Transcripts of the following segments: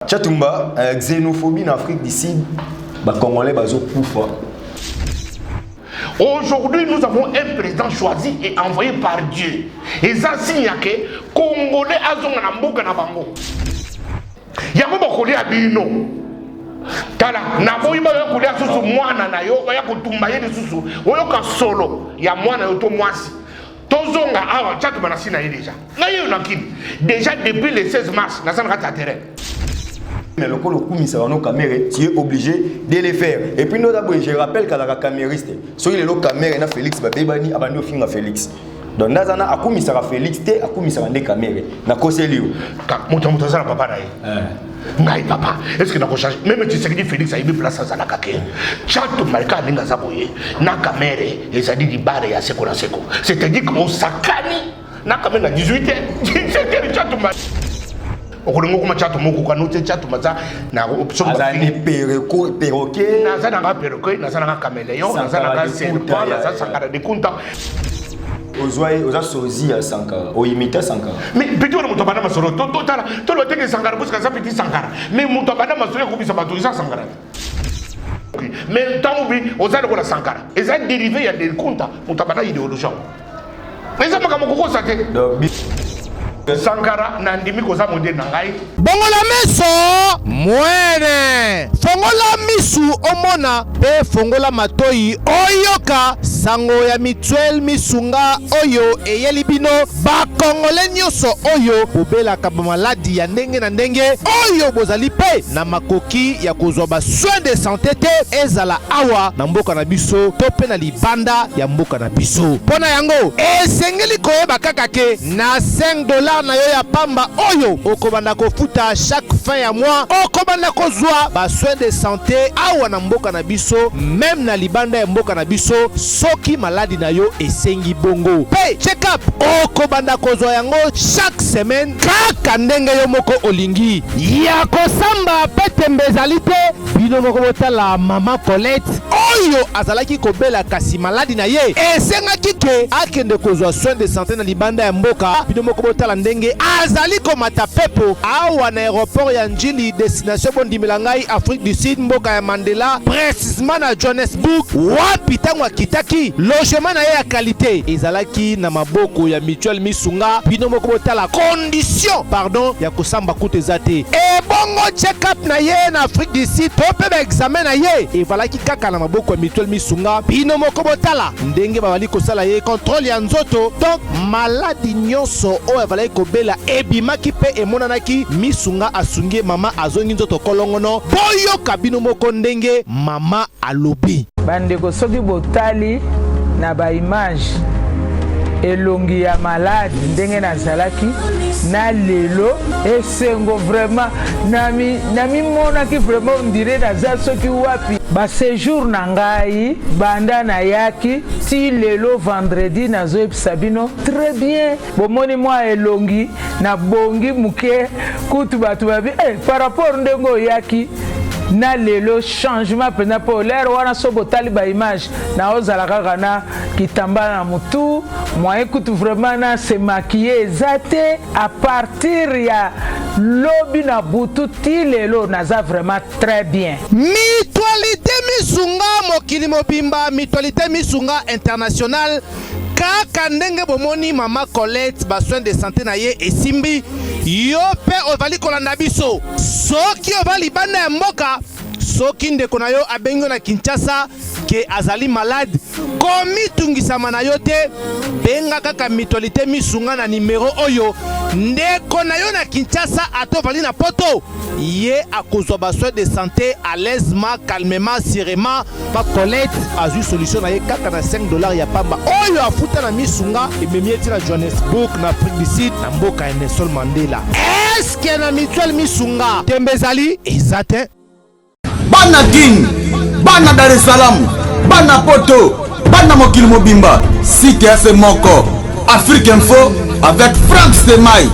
Chatumba, xénophobie en Afrique du Sud, les Congolais bazo koufa. Aujourd'hui, nous avons un président choisi et envoyé par Dieu. Et ça signe que Congolais azonga na mboka na bango. Yango bokoli abino. Tala na boyi ba yokoli asusu mwana na yo ya kotumba ye lisusu. Oyoka solo ya mwana yo to mwasi. Tozonga awa tchatu banasi na ye déjà. Na yo nakini. Déjà depuis le 16 mars na sana kata terrain. Mais le tu es obligé de les faire. Et puis nous d'abord, je rappelle qu'à la camériste, si il est le caméra, Félix Babébani, abandonné film à Félix. Donc dans un an, à sera Félix, à sera des caméras. Na cause lieu. Montamutazana papa naï. Ngai papa, est-ce que na change même tu sais que Félix a eu place à la kake. Chato malika ninga zaboye. Na caméra et ça dit di bare ya seko na seko. C'est-à-dire qu'on sakani na caméra 18h. 17h chato mal. Okolongo kuma chato moko kwa note chato maza na option ba perroquet na za na perroquet na za na caméléon na za na serpent na za sangara de kunta oza sozi ya Sankara o imita Sankara mais petit on muto bana masoro to tala to lo teke Sankara parce que ça petit Sankara mais muto bana masoro ko bisa bato isa Sankara mais tant bi oza ko la Sankara et ça dérivé ya de kunta muto bana idéologie mais ça makamo ko sa te Sankara nandimi koza modèle nangai bongola meso mwene fongola misu omona pe fongola matoi oyoka sango ya mituel misunga oyo eyelibino ba kongole nyoso oyo obelaka ba maladi ya ndenge na ndenge oyo bozali pe na makoki ya kozwa ba soins de santé te ezala awa na mboka na biso to pe na libanda ya mboka na biso pona yango esengeli koyeba kaka ke na $5 na yo ya pamba oyo okobanda kofuta chaque fin ya mois okobanda kozwa ba soins de santé awa na mboka na biso même na libanda ya mboka na biso soki maladi na yo esengi bongo pe check up okobanda kozwa yango chaque semaine kaka ndenge yo moko olingi ya kosamba pe tembezali te bino moko botala mama Colette oyo azalaki kobela kasi maladi na ye esengaki ke akende kozwa soins de santé na libanda ya mboka bino moko botala ndenge azali komata pepo awa na aéroport ya Njili destination bondimela ngai Afrique du Sud mboka ya Mandela précisément na Johannesburg wapi tango akitaki logement na ye ya qualité ezalaki na maboko ya mutuel misunga bino moko botala condition pardon ya kosamba kutu ezate e bongo check up na ye na Afrique du Sud to pe ba examen na ye evalaki kaka na maboko ya mutuel misunga bino moko botala ndenge babali kosala ye contrôle ya nzoto donc maladi nyonso o evalaki kobela ebimaki pe emonanaki misunga asungie mama azongi nzoto kolongono boyoka bino moko ndenge mama alobi bandeko soki botali na ba image elongi ya malade ndenge nazalaki na lelo esengo vraiment nami monaki vraiment on dirait naza soki wapi ba séjour na ngai banda na yaki ti lelo vendredi nazoyebisa bino très bien bomoni mwa elongi na bongi muke kutu bato babi par rapport ndenge oyaki na lelo changement pena po l'air wana so botali ba image na ozala kaka na kitamba na mutu moyen kutu vraiment na se maquiller ezate à partir ya lobi na butu ti lelo naza vraiment très bien mutualité misunga mokili mobimba mutualité misunga international kaka ndenge bomoni mama Colette ba soins de santé na ye esimbi yo pe ovali kolanda biso soki ovali banda ya mboka soki ndeko na yo abengo na Kinshasa ke azali malade komi tungisama na yo te benga kaka mutualité misunga na numéro oyo ndeko na yo na Kinshasa atovali na poto ye akozwa ba soins de santé à l'aisement calmement sereinement pa Colette azui solution na ye kaka na $5 ya pamba oyo afuta na misunga ememi eti na Johannesburg na Afrique du Sud na mboka ya Nelson Mandela est-ce que na mutuel misunga tembezali ezate bana King bana Dar es Salaam bana poto bana mokili mobimba site FM moko Afrique Info avec Frank Semai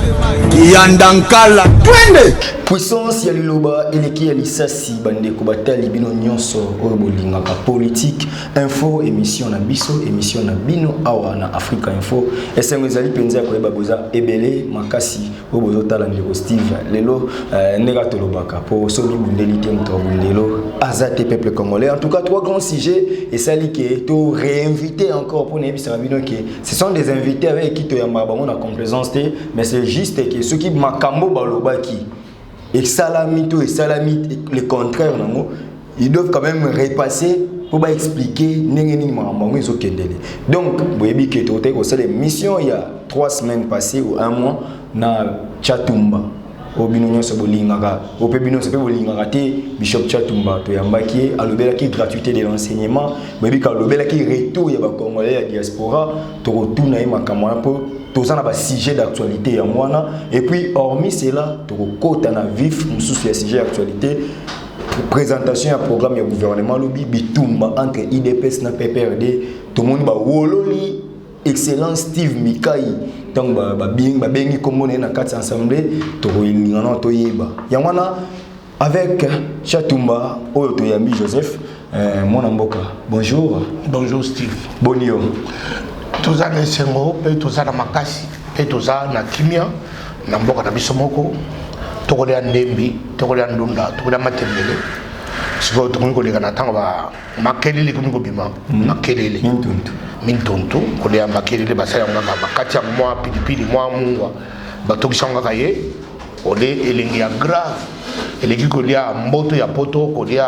Yandankala twende puissance ya liloba eleki ya lisasi bandeko batali bino nyonso oyo bolingaka politique info émission na biso émission na bino awa na Africa Info esengo ezali penza koyeba boza ebele makasi oyo bozotala ndeko Steve lelo ndeka tolobaka po soki bundeli te moto bundelo azate peuple congolais. En tout cas, trois grands sujets et ça li que to réinviter encore pour nebisa bino que ce sont des invités avec qui to yamba bango na complaisance mais c'est juste que ceux qui makambo balobaki et salamito et salamite le contraire nango ils doivent quand même repasser pour expliquer nengeni makambo ezo kendele. Donc boyebi que to te ko ça les missions il y a 3 semaines passées ou 1 mois na Chatumba obino nyonso bolingaka ope bino sepe bolingaka te Bishop Chatumba to yambaki alobelaki gratuité de l'enseignement boyebi ka alobelaki retour ya ba congolais ya diaspora to retourna e makambo po tozana ba sujet d'actualité ya mwana et puis hormis cela to kota na vif mususu ya sujet d'actualité présentation ya programme ya gouvernement lobi bitumba entre IDPS na PPRD to moni ba wololi excellent Steve Mikai donc ba bengi comme na quatre assemblée to ilingana to yeba yamwana avec Chatumba oyo to yambi Joseph mon mboka bonjour Steve bonio toza na sengo pe toza na makasi pe toza na kimia na mboka na biso moko tokolia ndembi tokolia ndunda tokolia matembele siko tokongo lega na tango ba makelele kungo bima makelele mintuntu kolia makelele basaya ngaka makati ya mwa pilipili mwa mungwa batokisa ngaka ye ole elengi ya grave eleki kolia mboto ya poto kolia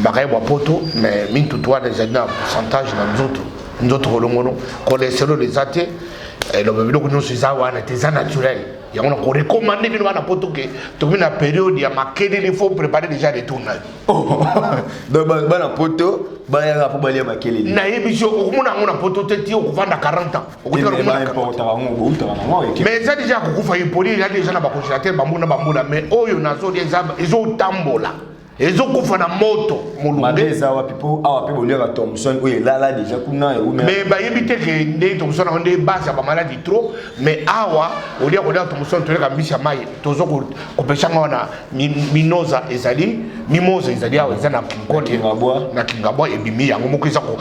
bakaye bwa poto mais mintuntu wana ezalina pourcentage na nzoto kolongono koleselo les athées et le bébé nous ça wana c'est naturel ya on a recommandé bino wana poto ke to bina période ya makede il faut préparer déjà les tournages donc bana poto baya ka pobalia makele na yebiso okumuna ngona poto teti okuvanda 40 ans okutika mais ça déjà kukufa yipoli ya déjà na ba congélateur bambuna mais oyo nazo ezaba ezo tambola ezo kufa na moto mulunga wa pipo awa pe bolera Thomson oyo lala déjà kuna mais ba yebite ke ndé Thomson on ndé base ba maladie trop mais awa olia kolia Thomson to leka mbisa mai tozo ko peshanga wana mimosa ezali awa ezana kinkote na kingabwa ebimi yango moko ezako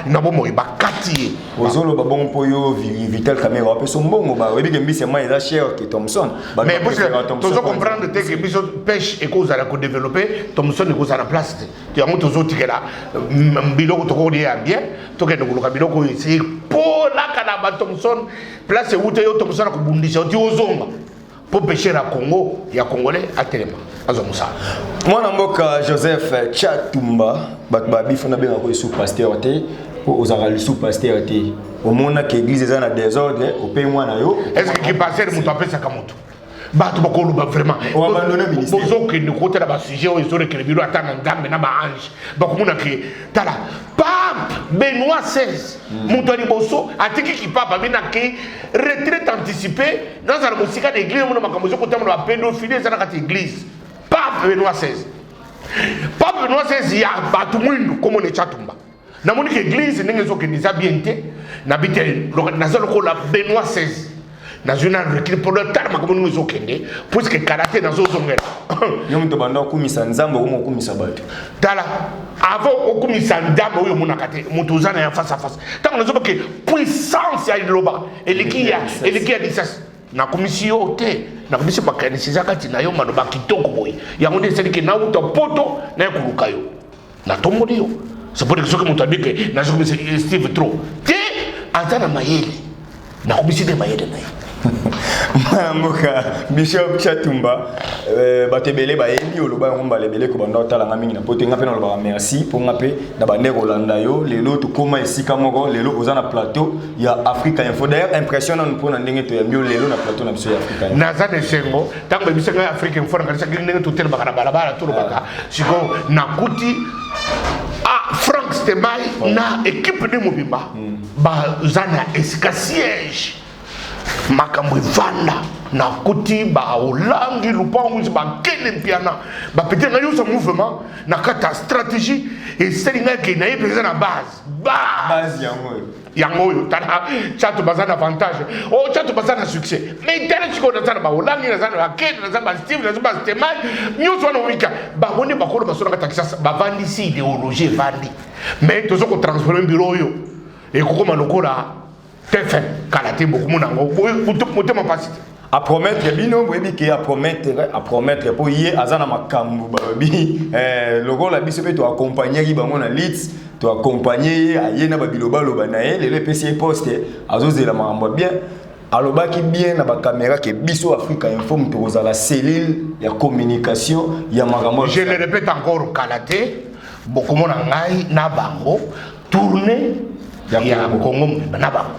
na bomo bakati ozolo ba bon poyo vital caméra wa peso mbongo ba webi ke mbisa mai za cher que Thomson mais parce que tozo comprendre que biso pêche et cause à ko développer Thomson est à la place. Tu as monté aux autres qui est là. Biloko to kodi ya bien. To ke ndokuluka biloko c'est pour la kanaba Thomson place où tu Thomson ko bundisa tu ozonga. Pour pêcher à Congo, il y a Congolais à Téléma. Azomusa. Moi namboka Joseph Chatumba babi fona benga ko sous pasteur té pour ozara sous pasteur té. Au mona que église za na désordre au pays mwana yo. Est-ce que qui passer muto apesa kamoto? Bato bakolo ba vraiment on abandonner ministère bozo que nous côté ba sujet au historique que le bureau atana ngambe na ba ange bakomuna ke tala pape Benoît XVI mutoni boso atiki ki papa bina ke retraite anticipée dans la musique d'église mon makambo zo côté na pédophilie za na kati église pape Benoît XVI ya bato mwindu comme on est Chatumba na moni ke église ndenge zo ke nisa bienté na bitel na zo ko la Benoît XVI dans une recul pour le terme comme nous au Kenya puisque karaté dans zo zongela nyom to banda kumisa nzambo ko kumisa bato tala avant okumisa ndambo oyo munakate mutuzana ya face à face tant nous que puissance ya loba eleki ya disas na komisio te na komisio bakanisiza kati na yo mano bakitoko boy yango ndeseli ke na uto poto na kuluka yo na tomodi yo c'est pour que ce que mutabike na zo komisio Steve trop te atana mayele na komisio de mayele na Mboka Bishop Chatumba batebele ba yebi oloba ngomba lebele ko banda otala ngamingi na pote ngape na loba merci pour ngape na bande Rolanda yo lelo to koma esika moko lelo oza na plateau ya Africa Info d'ailleurs impressionnant pour na ndenge to ya mbio lelo na plateau na biso ya Africa na za de sengo tango biso ya Africa Info na kanisa ndenge to tel bakana balabala to baka siko na kuti Frank Stemai na équipe de Mobimba ba zana esika siège makambo vanda na kuti ba olangi lupangu ba kele piana ba pété na yo ce mouvement na kata stratégie et c'est l'inga qui na président na base yango yango tala chato bazana avantage oh chato bazana succès mais tala chiko na ba olangi na zana ba kete na zana Steve na zana Steman nyuso wana wika ba boni ba kolo basona ka Texas ba vandi si idéologie vandi mais tozo ko transformer bureau yo et ko ma lokola tefe kala te beaucoup monango moto ma pasite à promettre bino boyebi ke à promettre pour y azana makambu babi logo la biso pe to accompagner ki bango na leads to accompagner ayena ba biloba loba na ele le PC poste azozela makambo bien alobaki bien na ba caméra ke biso Africa Info to za la cellule ya communication ya makambo. Je le répète encore kalate beaucoup mona ngai na bango tourner ya Congo na bango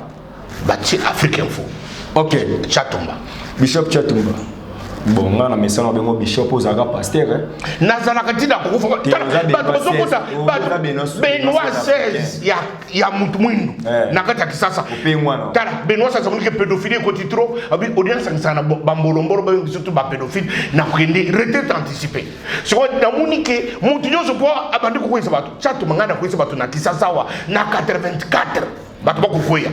bati Africa Info. OK, Chatumba. Bishop Chatumba. Bon, on a mis ça dans Bishop aux Arabes pasteur. Nazala katina kufa. Benoît 16 ya mutu mwindu. Nakata kisasa. Tala Benoît 16 on dit que pédophilie côté trop. Abi audience sana bambolomboro ba surtout ba pédophile na kwende retraite anticipée. Siko namuni ke mutu nyoso kwa abandi ko kwesa batu. Chatumba ngana kwesa batu na kisasa wa na 84. Batu ba kufoya.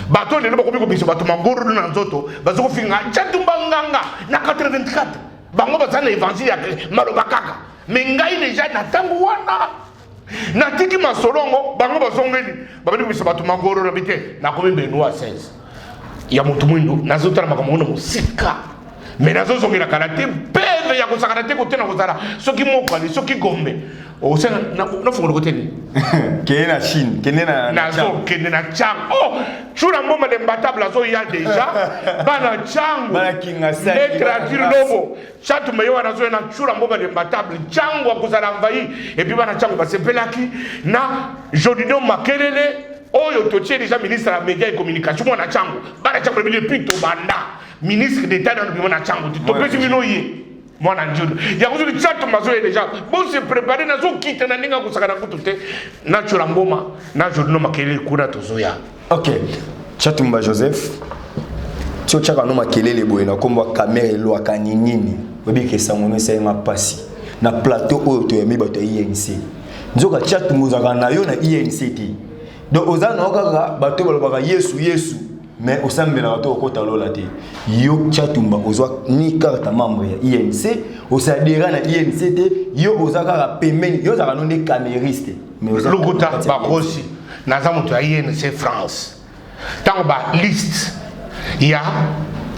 Bato lelo bakomi ko biso bato mangoro na nzoto bazoko finga Chatumba nganga na 84 bango bazana évangile ya maloba kaka mais ngai déjà na tangu wana na tiki masolongo bango bazongeli babandi ko biso bato mangoro na bite na komi Benoît 16 ya mutu mwindu nazotala makambo na musika mais nazozongela kala te peve ya kosakana te kotena kozala soki mokali soki gombe o sena na fungo koteni kena Chine kena na zo kena na chang oh chura mboma le mbatable zo ya déjà bana changu bana kinga sa le traduire lobo chatu meyo na zo na chura mboma le mbatable changu akuzala mvayi et puis bana changu basepelaki na Jodino Makelele oyo totie déjà ministre de médias et communication na changu bana changu le pito banda ministre d'état dans le na changu to pesi mino yi mwana njudu ya kuzuli chatu mazo déjà bon se préparer na zo quitter na ninga kusakana kutute na chura mboma na Jodino Makelele kuna tozoya. OK, Chatumba Joseph tio chaka no makelele boye na kombo kamera elo akanini obi ke sangono senga pasi na plateau oyo to yemi bato INC nzoka Chatumba zaka na yo na INC ti donc ozana okaka bato balobaka Yesu mais osambela bato okota lola te yo Chatumba ozwa ni carte membre ya INC osadera na INC te yo ozaka pembeni yo zaka no ne camériste mais ozaka lukuta bakosi naza moto ya INC France tango ba liste ya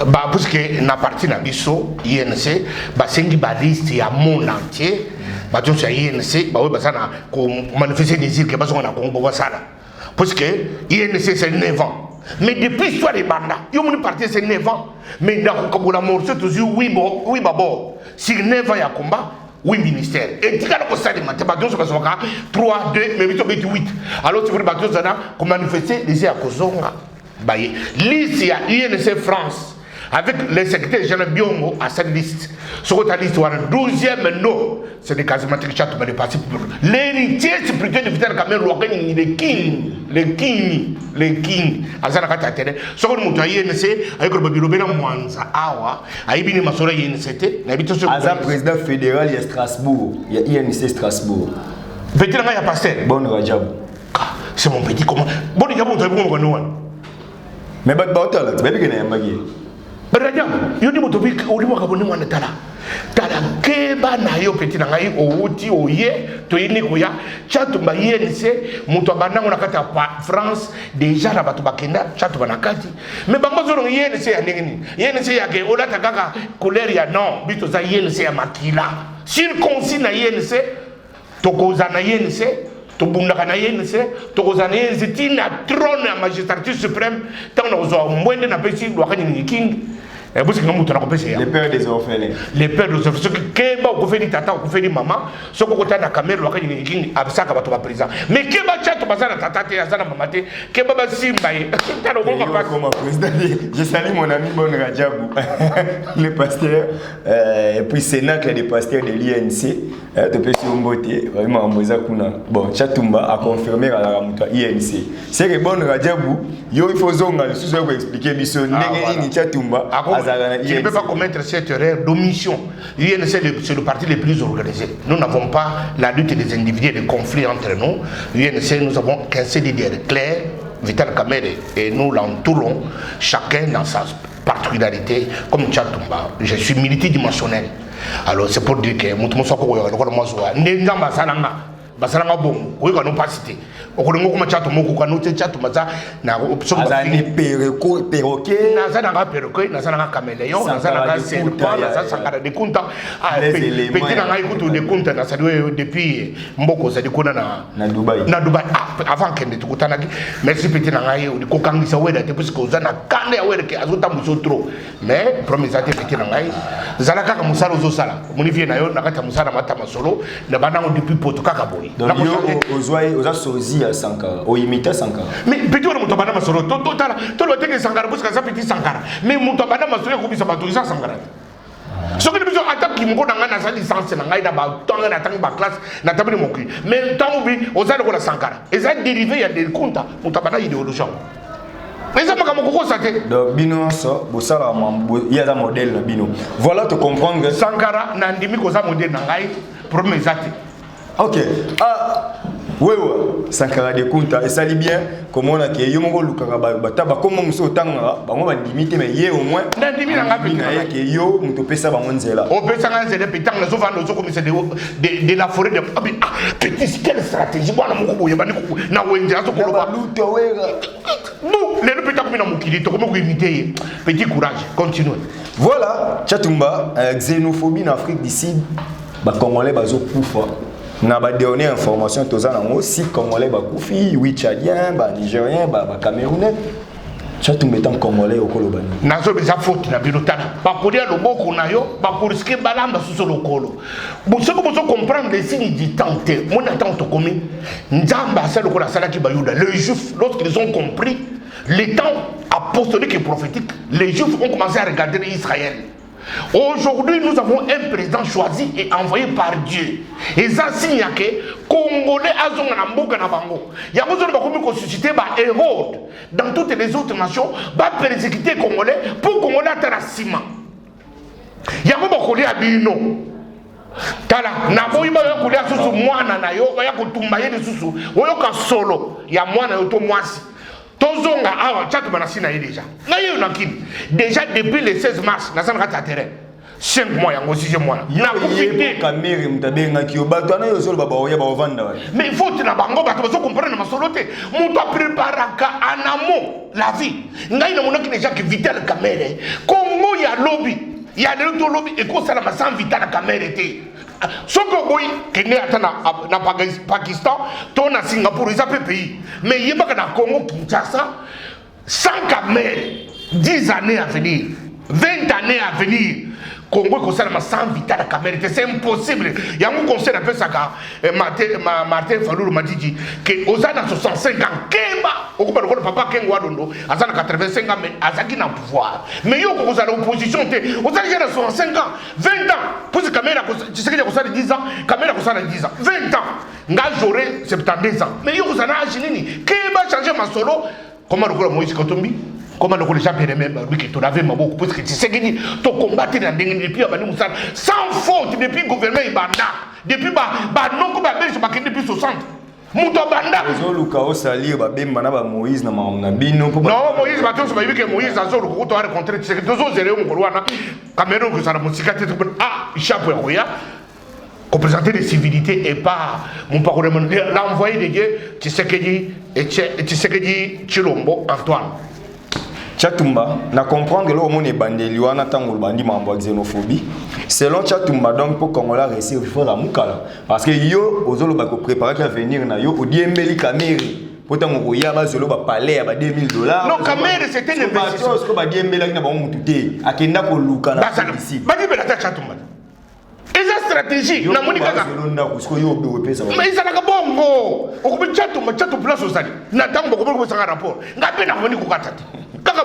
ba puisque na parti na biso INC ba sengi ba liste ya monde entier ba jonso ya INC ba we basana ko manifester désir que baso na Congo basala puisque INC c'est 9 ans mais depuis l'histoire des bandas yo mon parti c'est 9 ans mais dans ko la morceau toujours oui babo sur 9 ans ya combat. Oui, ministère. Et tu as le conseil de matin, 3, 2, mais 8. Alors, tu veux manifester les à Kozonga. Liste, il y a INC France, avec les secrétaires généraux Biongo à cette liste. Sur ta liste, il y a un 12e nom. C'est des quasiment que tu as passé. L'héritier spirituel de Vital Kamel, le king. Azana kata tene. Sur le montant INC, avec le Babylobena Mwanza, Awa, Aibini Masora INCT, n'habite sur Azan président fédéral, il y a Strasbourg, il y a INC Strasbourg. Petit il y a pasteur. Bon Rajab. C'est mon petit comment. Bon, il y a mon très bon. Mais tu vas bien que tu Rajab, il y a des mots qui ont dit que tala keba na yo petit na ngai outi oye to yini koya Chatumba INC muto banango na kata France déjà na bato bakenda Chatumba na kati mais bango zoro INC ya ningini INC ya ke olata kaka couleur ya non bito za INC ya makila circoncis na INC tokoza na INC tobundaka na INC tokoza na INC tina trône ya magistrature suprême tant na zo mwende na pesi lwakani ni king. Les pères des orphelins. Les pères des orphelins. Ce qui est fait tata, ou fait maman, ce qu'on a caméra, qui a ça comme président. Mais qui va chat, bazana tata, azana mamate, qui va simbaye. Je salue mon ami Bon Rajabou, le pasteur, et puis cénacle des pasteurs de l'INC, de Pessi Ombote, vraiment Mbozakuna. Bon, Chatumba a confirmé à la Ramuta INC. C'est que Bon Rajabou, il faut zonga, le sous-oeuvre expliquer, mais ce n'est Chatumba. Je ne peux pas commettre cette erreur d'omission. L'INC, c'est le parti le plus organisé. Nous n'avons pas la lutte des individus et des conflits entre nous. L'INC, nous avons qu'un CDDR clair, Vital Kamerhe et nous l'entourons, chacun dans sa particularité. Comme Tchatumba, je suis multidimensionnel. Alors c'est pour dire que mon soko basalanga bon ko ko no pasité o ko ngo ko chato moko ka no te chato maza na so ba ni perroquet na za na perroquet na za na caméléon na za na serpent na za sangara de kunta ah petit na ngai kutu de kunta na sadwe depuis mboko za dikona na Dubai avant que tu kutana merci petit na ngai o ko kangisa weda te puisque za na kande ya weda ke azota muso trop mais promisate petit na ngai zala kaka musala zo sala munivie na yo na kata musala mata masolo na banango depuis poto kaka boy. Donc aux associés à Sankara, aux imités Sankara. Mais petit on monte banana masolo, tout le temps que Sankara parce que ça petit Sankara. Mais monte banana masolo ko bisa batuisa Sankara. Ce que nous besoin attaque qui mongo dans sa licence na ngai na ba tanga na tanga ba classe na tabini moki. Mais tant bi aux allez ko la Sankara. Et ça dérivé ya des comptes monte banana idéologie. Mais ça m'a beaucoup saté. Donc bino so bosala il y a un modèle bino. Voilà te comprendre que Sankara na ndimi ko za modèle na ngai problème zati. Ok. Ah, oui, Sankara de Kunta, et ça dit bien, comme on a qui est Yomongo Lukara Bataba, comme on se tanga, on va limiter, mais hier au moins, yo, on peut passer à Monzela. On peut s'engager des pétanques, les enfants, nous sommes de la forêt de petit, quelle stratégie, moi, on a na Wendia, nous, les pétanques, nous avons quitté, comment vous imiter, petit courage, continuez. Voilà, Tchatumba, xénophobie en Afrique d'ici, Congolais, bazo koufa. Na ba donner information tozana aussi congolais ba kufi, oui tchadien, ba nigérien, ba camerounais. Tchatumba étant congolais au kolobani. Nazo beza faute na bilotana. Ba kodia loboko na yo, ba pour risquer balamba sous le kolo. Boso boso comprendre les signes du temps. Mon attente to komi. Nzamba ça le kola sala ki bayuda. Les juifs lorsqu'ils ont compris les temps apostoliques et prophétiques, les juifs ont commencé à regarder Israël. Aujourd'hui, nous avons un président choisi et envoyé par Dieu. Et ça signe que Congolais azonga na mboka na bango. Ya besoin de susciter ba Hérode dans toutes les autres nations, ba persécuter Congolais pour Congolais atteindre ciment. Ya ko bakoli abino. Tala na boyima yo kolia susu mwana na yo ya kotumba ye susu. Oyo ka solo ya mwana yo to mwasi. Tozonga awa Tchatumba na sina déjà. Na yo nakini. Déjà depuis le 16 mars na sana kata terrain. 5 mois yango 6 mois. Na profiter caméra mtabenga ki obato na yo solo baba oya ba ovanda. Mais il faut que na bango bato bazo comprendre na soloté. Mon doit préparaka en amont la vie. Ngai na monaki déjà que Vital Kamerhe. Congo ya lobby. Ya de l'autre lobby et ko sala ma sans Vital Kamerhe té. Soko boy kene ata na Pakistan, to na Singapour, ils appellent pays. Mais il y a pas na Congo Kinshasa, 100 Kamerhe, 10 années à venir, 20 années à venir. Congo concerne sans Vital Kamerhe, c'est impossible. Il y a un conseil appelé ça Martin Fayulu m'a dit que aux années 65 ans, Kemba, au coup de papa Kengo Adondo, à 85 ans, mais Azaki n'a pouvoir. Mais yo vous avez l'opposition, aux années 65 ans, 20 ans, pour ce Kamera, tu sais que vous avez 10 ans, Kamera vous avez 10 ans, 20 ans, nga j'aurai 72 ans. Mais yo vous avez Agilini, Kemba changer ma solo, comment le Moïse Katumbi? Comment le collège bien aimé, lui qui te l'avait beaucoup, parce que tu sais que tu combattre dans des depuis sans faute, depuis le gouvernement Ibanda, depuis non comme depuis 60. Mouto Banda. Moïse na bino. Non, Moïse, que Moïse a rencontré, tu sais que deux autres éléments, Cameroun, que ça a musiqué, ah, Chapeau Roya. Qu'on présentait des civilités et pas mon parole l'envoyé de Dieu, tu sais que dit Chilombo Antoine. Tchatumba, na comprendre que l'homme est bandé, wana tango bandi mambo xénophobie. Selon Tchatumba, donc pour Congolais réussir il faut la mukala parce que yo ozolo ba ko préparer qu'à venir na yo odiembeli Kamerhe. Pourtant on ya ba zolo ba palais ba $2000. Non Kamerhe c'était une investition. Parce que ba diembeli na ba mututé. Akenda ko luka na ici. Ba di bela Tchatumba. Et sa stratégie na moni kaka. Mais ça na bongo. Okubi Tchatumba place osali. Na tango ko ko sanga rapport. Ngape na moni ko katata. Kaka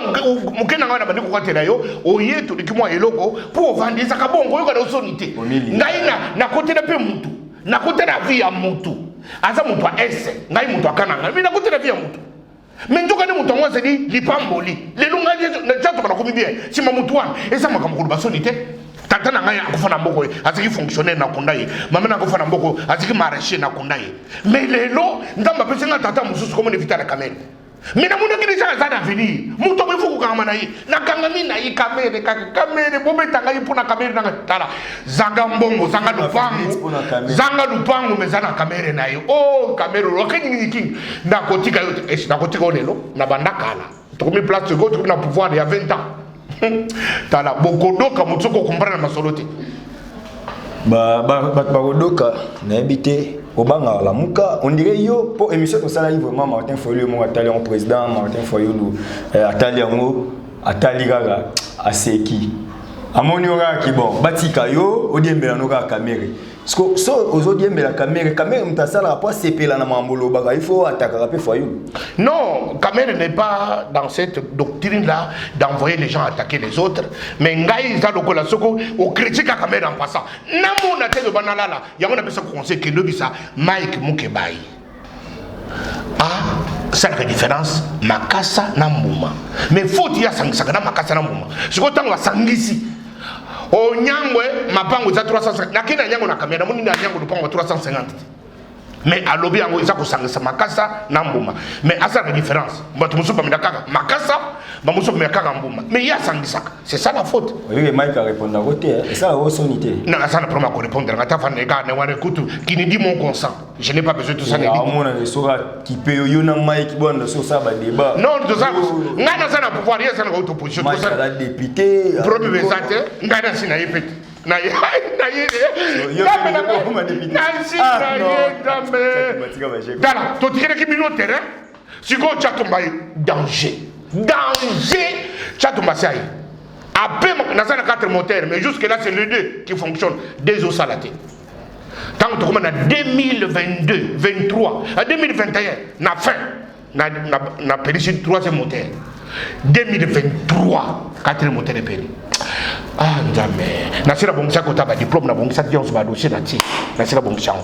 mukena ngana bandi ko katela yo oyeto dikimwa eloko pour vendre ça kabongo yo ka osonité. Ngai na côté na pe mutu. Na côté na vie ya mutu. Aza mutu a ese. Ngai mutu akana ngai na côté na vie ya mutu. Mais ndoka ne mutu ngwa zedi lipamboli. Le lunga na Tchatumba na komi bien. Si ma mutu wan esa makambo ko basonité. Tata na ngai akufana mboko aziki fonctionnaire na kundaye. Mama na akufana mboko aziki maraîcher na kundaye. Mais lelo ndamba pese nga tata mususu comme ne Vital Kamerhe. Mais na mona ki déjà ça d'avenir. Muto be fuku kama na yi. Na kanga mi na yi kamere bombe tanga yi pona kamere na tala. Zanga mbongo, zanga lupango. Zanga lupango mezana kamere na yi. Oh, kamere ro kenyi king. Na kotika yote, na kotika olelo, na banda kala. Tokomi place go, tokomi na pouvoir il y a 20 ans. Tala bokodoka mutsoko kumbana na masolote. Bakodoka na habité Obanga la muka, on dirait yo pour émission tout ça là vraiment Martin Foyou mon atali en président Martin Foyou atali ngo atali gaga aseki amoni ora ki bon batika yo odiembela no ka caméra parce que so ozodiembela caméra mtasala pas sepela na mambolo baga il faut attaquer rapé Foyou. Non, caméra n'est pas dans cette doctrine là d'envoyer les gens attaquer les autres, mais ngai za lokola soko au critique la caméra en passant namo na tele banala là yango na pesa conseil que lobisa Mike Mukebai. Ah, c'est la différence makasa na mbuma. Mais faut dire sangisa na makasa na mbuma. Siko tango sangisi. O nyangwe mapango za 350 na kina nyango na caméra moni na nyango lupango 350. Mais à l'objet en ça que makasa na mbuma. Mais à ça la différence. Bato muso ba mindaka makasa, ba muso ba mindaka mbuma. Mais il y a sangisaka. C'est ça la faute. Oui, Mike a répondu à côté, et ça a sonité. Non, ça ne peut pas répondre. Ngata fa nega ne wana kutu qui ne dit mon consent. Je n'ai pas besoin de tout ça. Ah mon na sora qui peut yo na Mike bon sur ça ba débat. Non, de ça. Ngana ça na pouvoir, il y a ça na opposition. Mike a député. Premier besate, ngana sina yepet. Na ye dala to tire ki bino terrain siko chatomba danger chatomba sai après na ça na 4 moteurs mais jusque là c'est le 2 qui fonctionne des eaux salatés tant que comme en 2022 23 en 2021 na fin na péri 3e moteur 2023 4e moteur de péri. Ah, jamais. Nasira bongisa ko taba diplôme na bongisa ti onso ba dossier na ti. Nasira bongisa.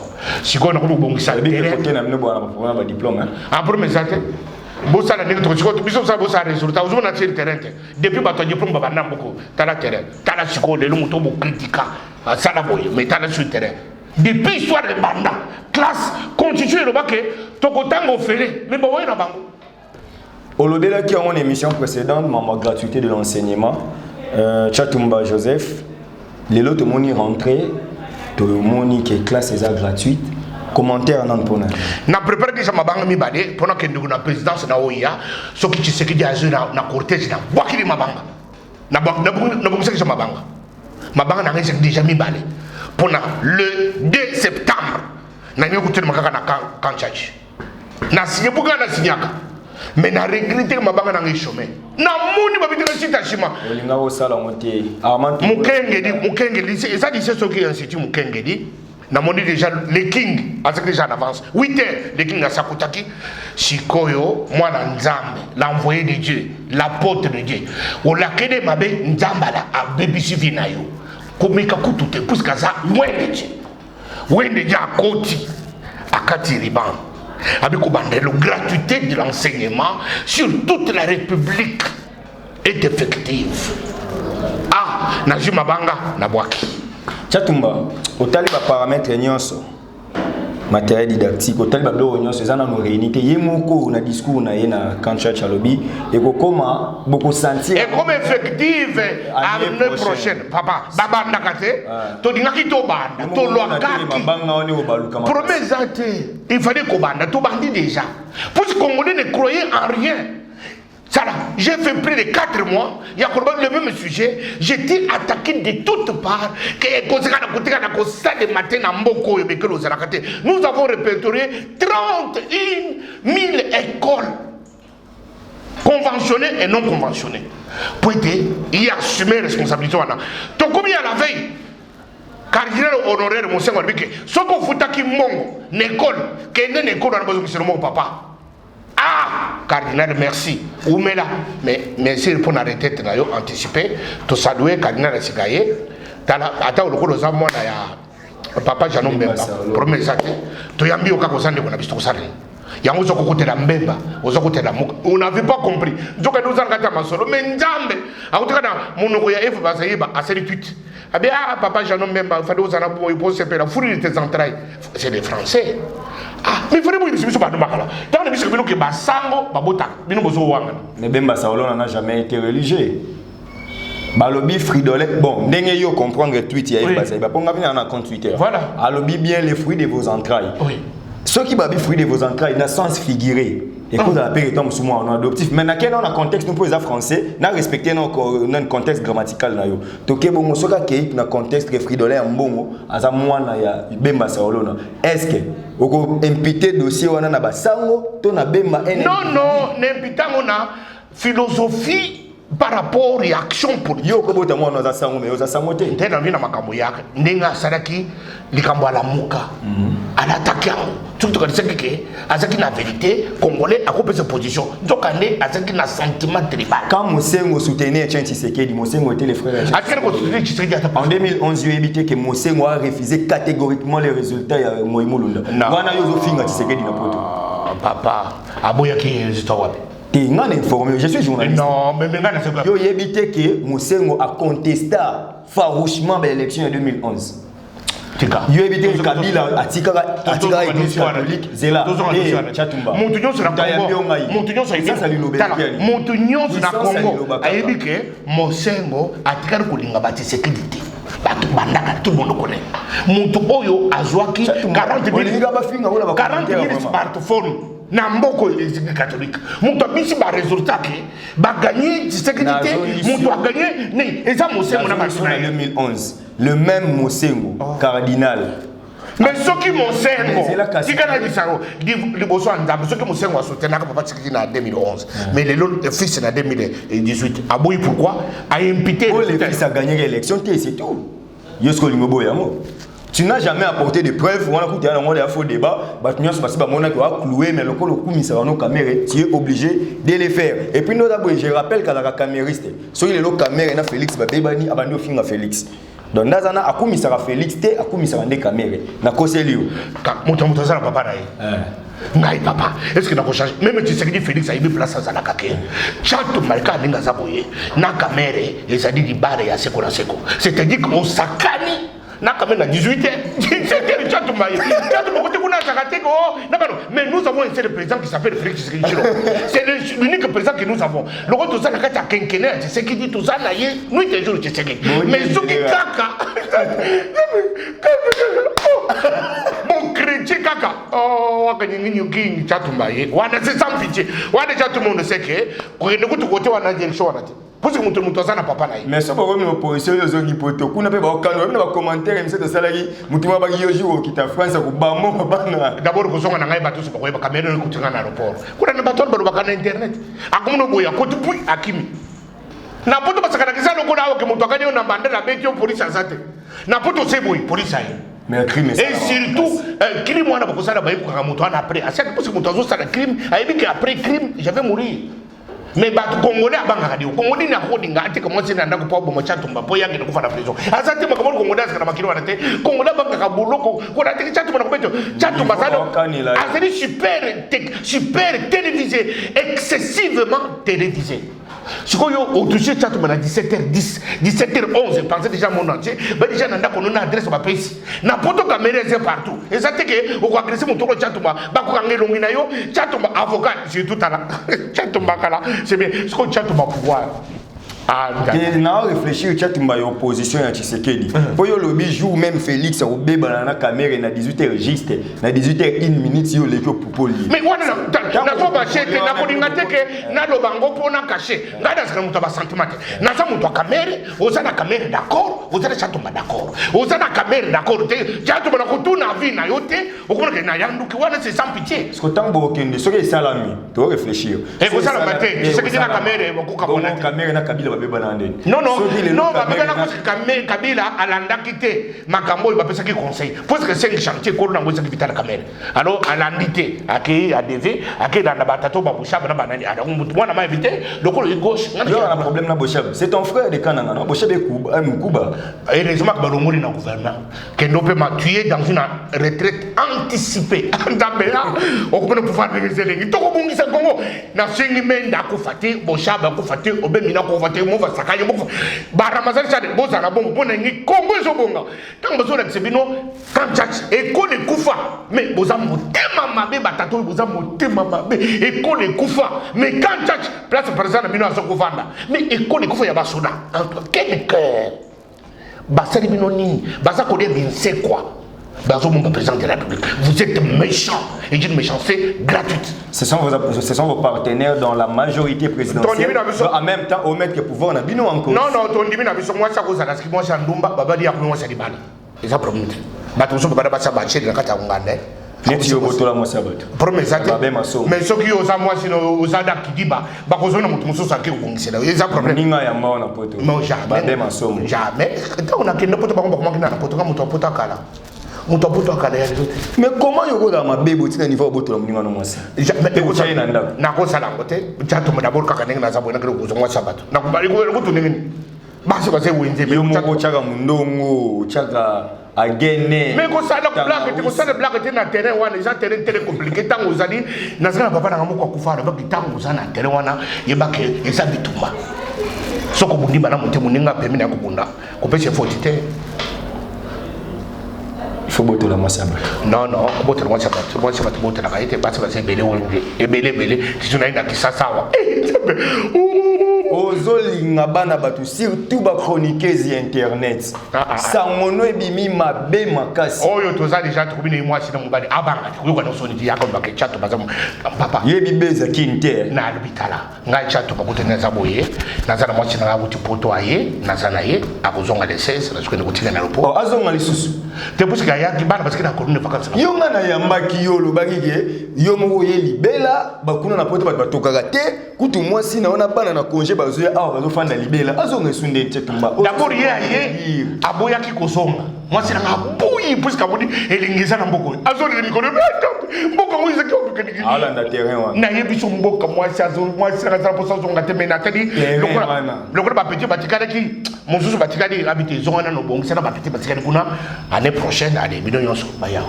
Siko na ko bongisa bi ko na mne bwana ba diplôme hein. En premier zate. Bossa na nito siko biso sa bossa résultat. Ozo na ti terrain te. Depuis ba to diplôme ba na mboko. Tala terrain. Tala siko le lungu to bo critica. Ça la boye, mais tala sur terrain. Depuis histoire de banda, classe constituée le baké, to ko tango félé, mais ba woy na bango. Olobela qui a une émission précédente, maman gratuité de l'enseignement. Chatumba Joseph, les lots moni rentré, to moni qui classe est gratuite. Commentaire non pour nous. Na préparé déjà ma banque mi bade pendant que nous na présidence na OIA, ce qui se qui dit na cortège na wakili ma banque. Na banque ça ma banque. Ma banque na déjà mi bade. Pendant le 2 septembre, na nyo kutu makaka na kanchachi. Na signé buga na signaka. Mais na regretté ma banque na ngi na moni ba bitika sita shima olinga o sala monté mukengedi et ça dit c'est ce qui institut mukengedi na moni déjà les king avec déjà en avance 8 heures les king na sakutaki sikoyo mwana nzambe l'envoyé de Dieu l'apôtre de Dieu o la kede mabe nzambala a bebisi vinayo komeka kutute puisque ça loin de Dieu à koti akati riban avec la gratuité de l'enseignement sur toute la République est effective. Ah, Najima Banga, Nabwaki. Chatumba, au taliba paramètres nyonso, matériel didactique, au taliba blo nyonso, ça na nos réunités. Yemoko na discours na yena quand church à lobby et comment beaucoup sentir. Et comme effective l'année prochaine, papa, baba nakate, to dingaki to banda, to loakaki. Promets il fallait qu'on banda, to bandi déjà. Pour ce Congolais ne croyaient en rien. J'ai fait plus de 4 mois, il y a le même sujet, j'étais attaqué de toutes parts. Nous avons répertorié 31 000 écoles conventionnées et non conventionnées. Pour il y a assumé responsabilité. Donc combien à la veille, cardinal honoraire, mon seigneur, ce qu'on fout à qui mongo, l'école, quelle est l'école, on a besoin de mon papa. Ah, cardinal, merci. Où mais là, mais si pour arrêter, tu as anticipé, tu salué cardinal Sigaye. Attends, le coup de moi, papa Janon Bemba, premier saté, tu as mis au cas où ça ne a pas salé. Il y a un autre côté de la Mbemba, on n'avait pas compris. Donc nous avons gâté ma solo, mais Nzambe, en tout cas, mon oya F. Basaïba, à 78. Ah bien, papa, j'en ai même pas. Il fallait aux anabos, il pose la fourrure de tes entrailles. C'est des Français. Ah, mais il fallait que je me sois pas de Makala. Dans le monsieur qui est Sango, Babota, Bino Bozo Wanga. Mais Bemba Saolo n'a jamais été religieux. Balobi Fridolin, bon, n'ayez yo comprendre le tweet, il y a pas ça. Il va pas venir en compte Twitter. Voilà. Alobi bien les fruits de vos entrailles. Oui. Ceux qui babent fruits de vos entrailles, n'a sens figuré. Et quand on a payé tombe sous moi en adoptif. Mais dans quel contexte nous pouvons français, n'a respecté notre contexte grammatical na yo. Toké bon soka ke na contexte que Fridolin mbongo aza mwana ya Bemba Saolona. Est-ce que oko imputer dossier wana na basango to na Bemba Non, n'imputant on a philosophie par rapport à l'action politique. Yo ko bota mwana za sango mais za sango te. Tena vina makambo yake. Ndenga saraki likambo la muka. À l'attaque tout le monde que azaki na vérité congolais a coupé sa position. Donc ane azaki na sentiment tribal. Quand Mosengo soutenait Etienne Tshisekedi, Mosengo était les frères. En 2011, il a évité que Mosengo a refusé catégoriquement les résultats de Moïmo Lunda. Wana yo zo finga Tshisekedi na poto. Papa, aboya ki résultat wapi? T'es informé, je suis journaliste. Non, mais maintenant c'est quoi? Yo évité que Mosengo a contesté farouchement l'élection de 2011. Il a évité que Kabila a tiré l'église catholique, Zela et Chatumba. Montignon sur la Congo. Montignon sur la Congo. A évité que Mosengo a tiré Koulinga bâti sécurité. Tout le monde connaît. Montu Oyo a joué 40 000 smartphones. Namboko l'église catholique. Montu a mis un résultat qui va gagner sécurité. Montu a gagné. Et ça, Mosengo n'a pas en 2011. Le même Mosengo, cardinal. Mais ceux qui Mosengo, qui gagnent les salons, les besoins d'âme, ceux qui Mosengo a soutenu Papa Tshisekedi en 2011. Mais le fils en 2018. A boui pourquoi? A imputé. Le fils a gagné l'élection, c'est tout. Yosko Lingobo Yamo. Tu n'as jamais apporté de preuves. On a écouté un moment de faux débat. Tu as cloué, mais le coup, tu es obligé de les faire. Et puis, je rappelle qu'à la camériste, si il est le caméra, Félix, il a abandonné Félix. Donc, dans un akumi sera Félix, te akumi sera des caméras. Na koselio. Monta ça papa ngai papa. Est-ce que na ko changer même tu sais que Félix a eu place à la kake. Chato malika ninga zaboye. Na caméra et ça dit di bare ya seko na seko. C'est-à-dire qu'on sakani na caméra 18h. 17h chato maye. Chato mo kote kuna sakateko. Mais nous avons un seul président qui s'appelle Félix Tshisekedi. C'est l'unique président que nous avons. Le reste de ça, la quinquennat, tu sais qui dit tout ça, nous, il est toujours Tshisekedi. Mais ceux qui caca. Mon chrétien caca. Oh, c'est sans pitié. Déjà tout le monde sait que, quand on écoute côté, on a dit une chose. Parce que mon tour n'a pas parlé. Mais ce problème de l'opposition, ils ont dit pour tout. On a fait des commentaires, ils ont salarié. Mon tour va y jouer qui t'a France, ou bambo, d'abord, vous avez un bateau sur le caméra, vous avez un aéroport. Vous avez un bateau sur Internet. À comment nous voyons, côté puis, à Kimi. Na poto basaka na kisa loko na oke moto akani na bande la beti police azate. Na poto seboy police ayi. Mais crime et surtout crime wana bakosala bayi ko moto ana après. À chaque fois que moto azo sala crime, ayebi que après crime, je vais mourir. Mais bato congolais abanga radio. Congolais na ko dinga ate comment c'est na ndako po bomo chatumba po yangi na kufa na prison. Azate mo kamolo congolais kana makilo wana te. Congolais banga ka boloko ko na te chatumba na kubeto. Chatumba salo. Azali super télévisé, excessivement télévisé. Si vous avez chat à 17h10, 17h11, pensez déjà mon entier, déjà on a une adresse à pays. N'importe quelle caméra est partout. Et ça fait que vous agressez mon tour de chatuma, chatuma avocat, c'est tout à l'heure. Chatuma kala, c'est bien. Ce qu'on chatuma pouvoir. Et n'a réfléchi au ma opposition à Tshisekedi. Pour yo lobby jour même Félix au bébé dans la caméra na 18h juste, na 18h 1 minute yo les pour poli. Mais voilà na ko ba chete na ko dingate ke na lo bango pona caché. Ngada ska muto ba sentiment. Na sa muto caméra, oza na caméra d'accord, oza na chatumba d'accord. Oza na caméra d'accord te, chatumba na ko tuna vie na yote, okona ke na yandu ki wana c'est sans pitié. Ce que tambo okende, ce que salami, tu dois réfléchir. Et vous ça la matin, c'est que na caméra beaucoup kabona. Caméra na Kabila non, Kabila alanda quitté Makambo il va passer qui conseil parce que c'est le chantier qu'on a besoin de quitter la caméra alors alandité à DV à qui dans la batato baboucha na banani alors moi na m'a invité donc le gauche il y a un problème na Bochab c'est ton frère de Kananga non Bochab est Kuba et heureusement que Balomori na gouvernement que nous peut m'a tué dans une retraite anticipée ndabela on peut pouvoir réaliser les to ko bungisa Congo na singi menda ko faté Bochab ko faté obemina ko faté mova sakanye mova baramazali chade boza na bongo pona ngi Congo ezobonga tant bozo na sebino quand judge école kufa mais boza motema mabe batato boza motema mabe école kufa mais quand judge place président na bino azokuvanda mais école kufa ya basoda quel cœur basali bino nini baza ko bien c'est quoi bazo mon président de la République vous êtes méchant et une méchanceté gratuite. Ce sont vos partenaires dans la majorité présidentielle. En même temps, au maître que pouvoir, on a bino encore. Non, ton dimi n'a moi ça cause à la moi ça ndumba baba dia moi ça libana. Et ça promet. Bato so baba basa bache na kata ngane. Neti yo botola moi ça bato. Promet ça. Mais ce qui osa moi sino osada kidiba ba ko zona mutu muso sanke kungisela. Et ça problème. Ninga ya mwa na poto. Non jamais. Babe masomo. Jamais. Quand on a kende poto ba ko ba na poto ka mutu poto kala. Mais comment il y a ma bébé au niveau de l'homme? Il faut botter la moitié. Non, botter la moitié. Moi, c'est pas botter la moitié. C'est belé, belé. Tu n'as pas qui ça. Ozolinga bana batu surtout ba chroniqueuse internet. Ça mono ebimi mabe makasi. Oh yo toza déjà trouvé moi si dans bani abanga. Yo kana soni dia ko ba ke chat bazamu. Papa. Yebi beza kinter. Na albitala. Ngai chat ba kutena za boye. Nazana moi si na buti poto aye, nazana ye, akozonga les 16, na sukene kutika na lopo. Oh azonga lisusu. Te pusi ka yaki bana parce que na kolune vacances. Yo ngana yambaki yo lobaki ke yo mo ye libela bakuna na poto batokaka te kutu moi si na ona bana na congé bazoya awa bazofanda libela azonga esunde ntetumba. D'abord ye aboya ki kozonga. Moi c'est na boyi pusi ka bodi elingisa na mboko. Azonga ni kono mboko mo izaki obikeni. Ala na terrain wa. Na yebiso mboka moi si na za posa zonga te mena tadi. Lokolo ba petit batikana ki mosusu batikani habite zonga no bongo c'est na ba petit batikani kuna année prochaine allez bino nyonso bayao.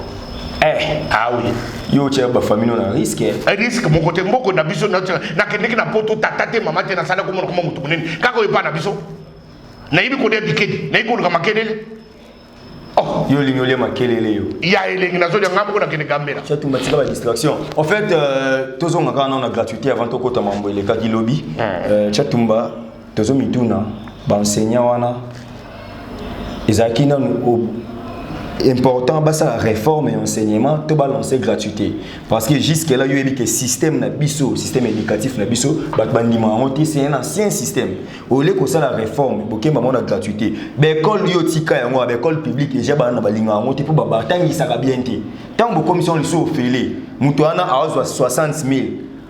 Ah oui. Yo tche ba famille on a risque. Risque mon côté mboko na biso na kendeki na poto tatate mama te na sala ko mo mutu munene. Kako epa na biso. Na yibi ko de bikedi, na yibi ko makelele. Oh, yo lingole makelele yo. Ya elengi na zo de ngabo ko na kende gambela. Tu tout matika ba distraction. En fait, tozo ngaka na gratuité avant to kota mambo le kadi lobby. Chatumba tozo mituna ba enseignant wana. Ezaki na important bah ça réforme et enseignement tout balancer gratuité parce que jusqu'à là il y a que système na biso système éducatif na biso bat bandima monter c'est un ancien système au lieu que ça la réforme boké maman la gratuité l'école yo tika yango l'école publique déjà ba na balinga monter pour ba tangi ça ka bien té tant bo commission le so félé muto ana a 60 000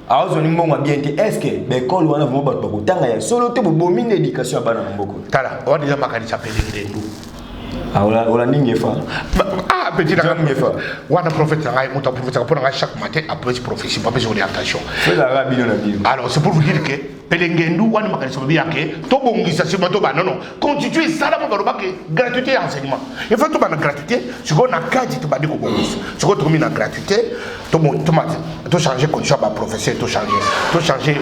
azo ni mbongo bien té est-ce que l'école wana vraiment ba ko tanga ya solo te bo bomine éducation bana mboko tala on déjà makani chapeli ndendu. Ah, on ninge fa. Ah, petit d'accord. Wana prophète ngai muta prophète pour chaque matin après prophétie pas besoin d'orientation. C'est la rabbi dans la Bible. Alors c'est pour vous dire que pelengendu wana makani sababu yake to bongisa sima to bana non constituer sala mo baroba ke gratuité enseignement. Il faut to bana gratuité, ce qu'on a kadi to badi ko bongisa. Ce qu'on trouve na gratuité, to changer condition ba professeur to changer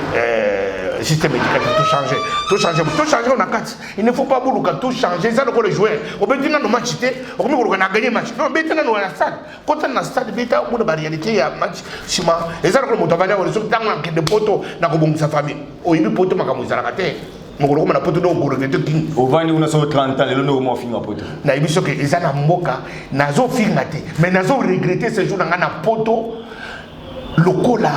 système éducatif tout changer on a quatre il ne faut pas bouloka tout changer ça le joueur au bentina no match té au comme on a gagné match non bentina no la stade quand on a stade beta ou la réalité ya match sima et ça le moto vania on so tanga ke de poto na ko bongisa famille o yibi poto makamuza la kate ngolo ko na poto no ngolo de king au vani una so 30 ans le no mo finga poto na yibi so ke ezana mboka nazo finga te mais nazo regretter ce jour na poto lokola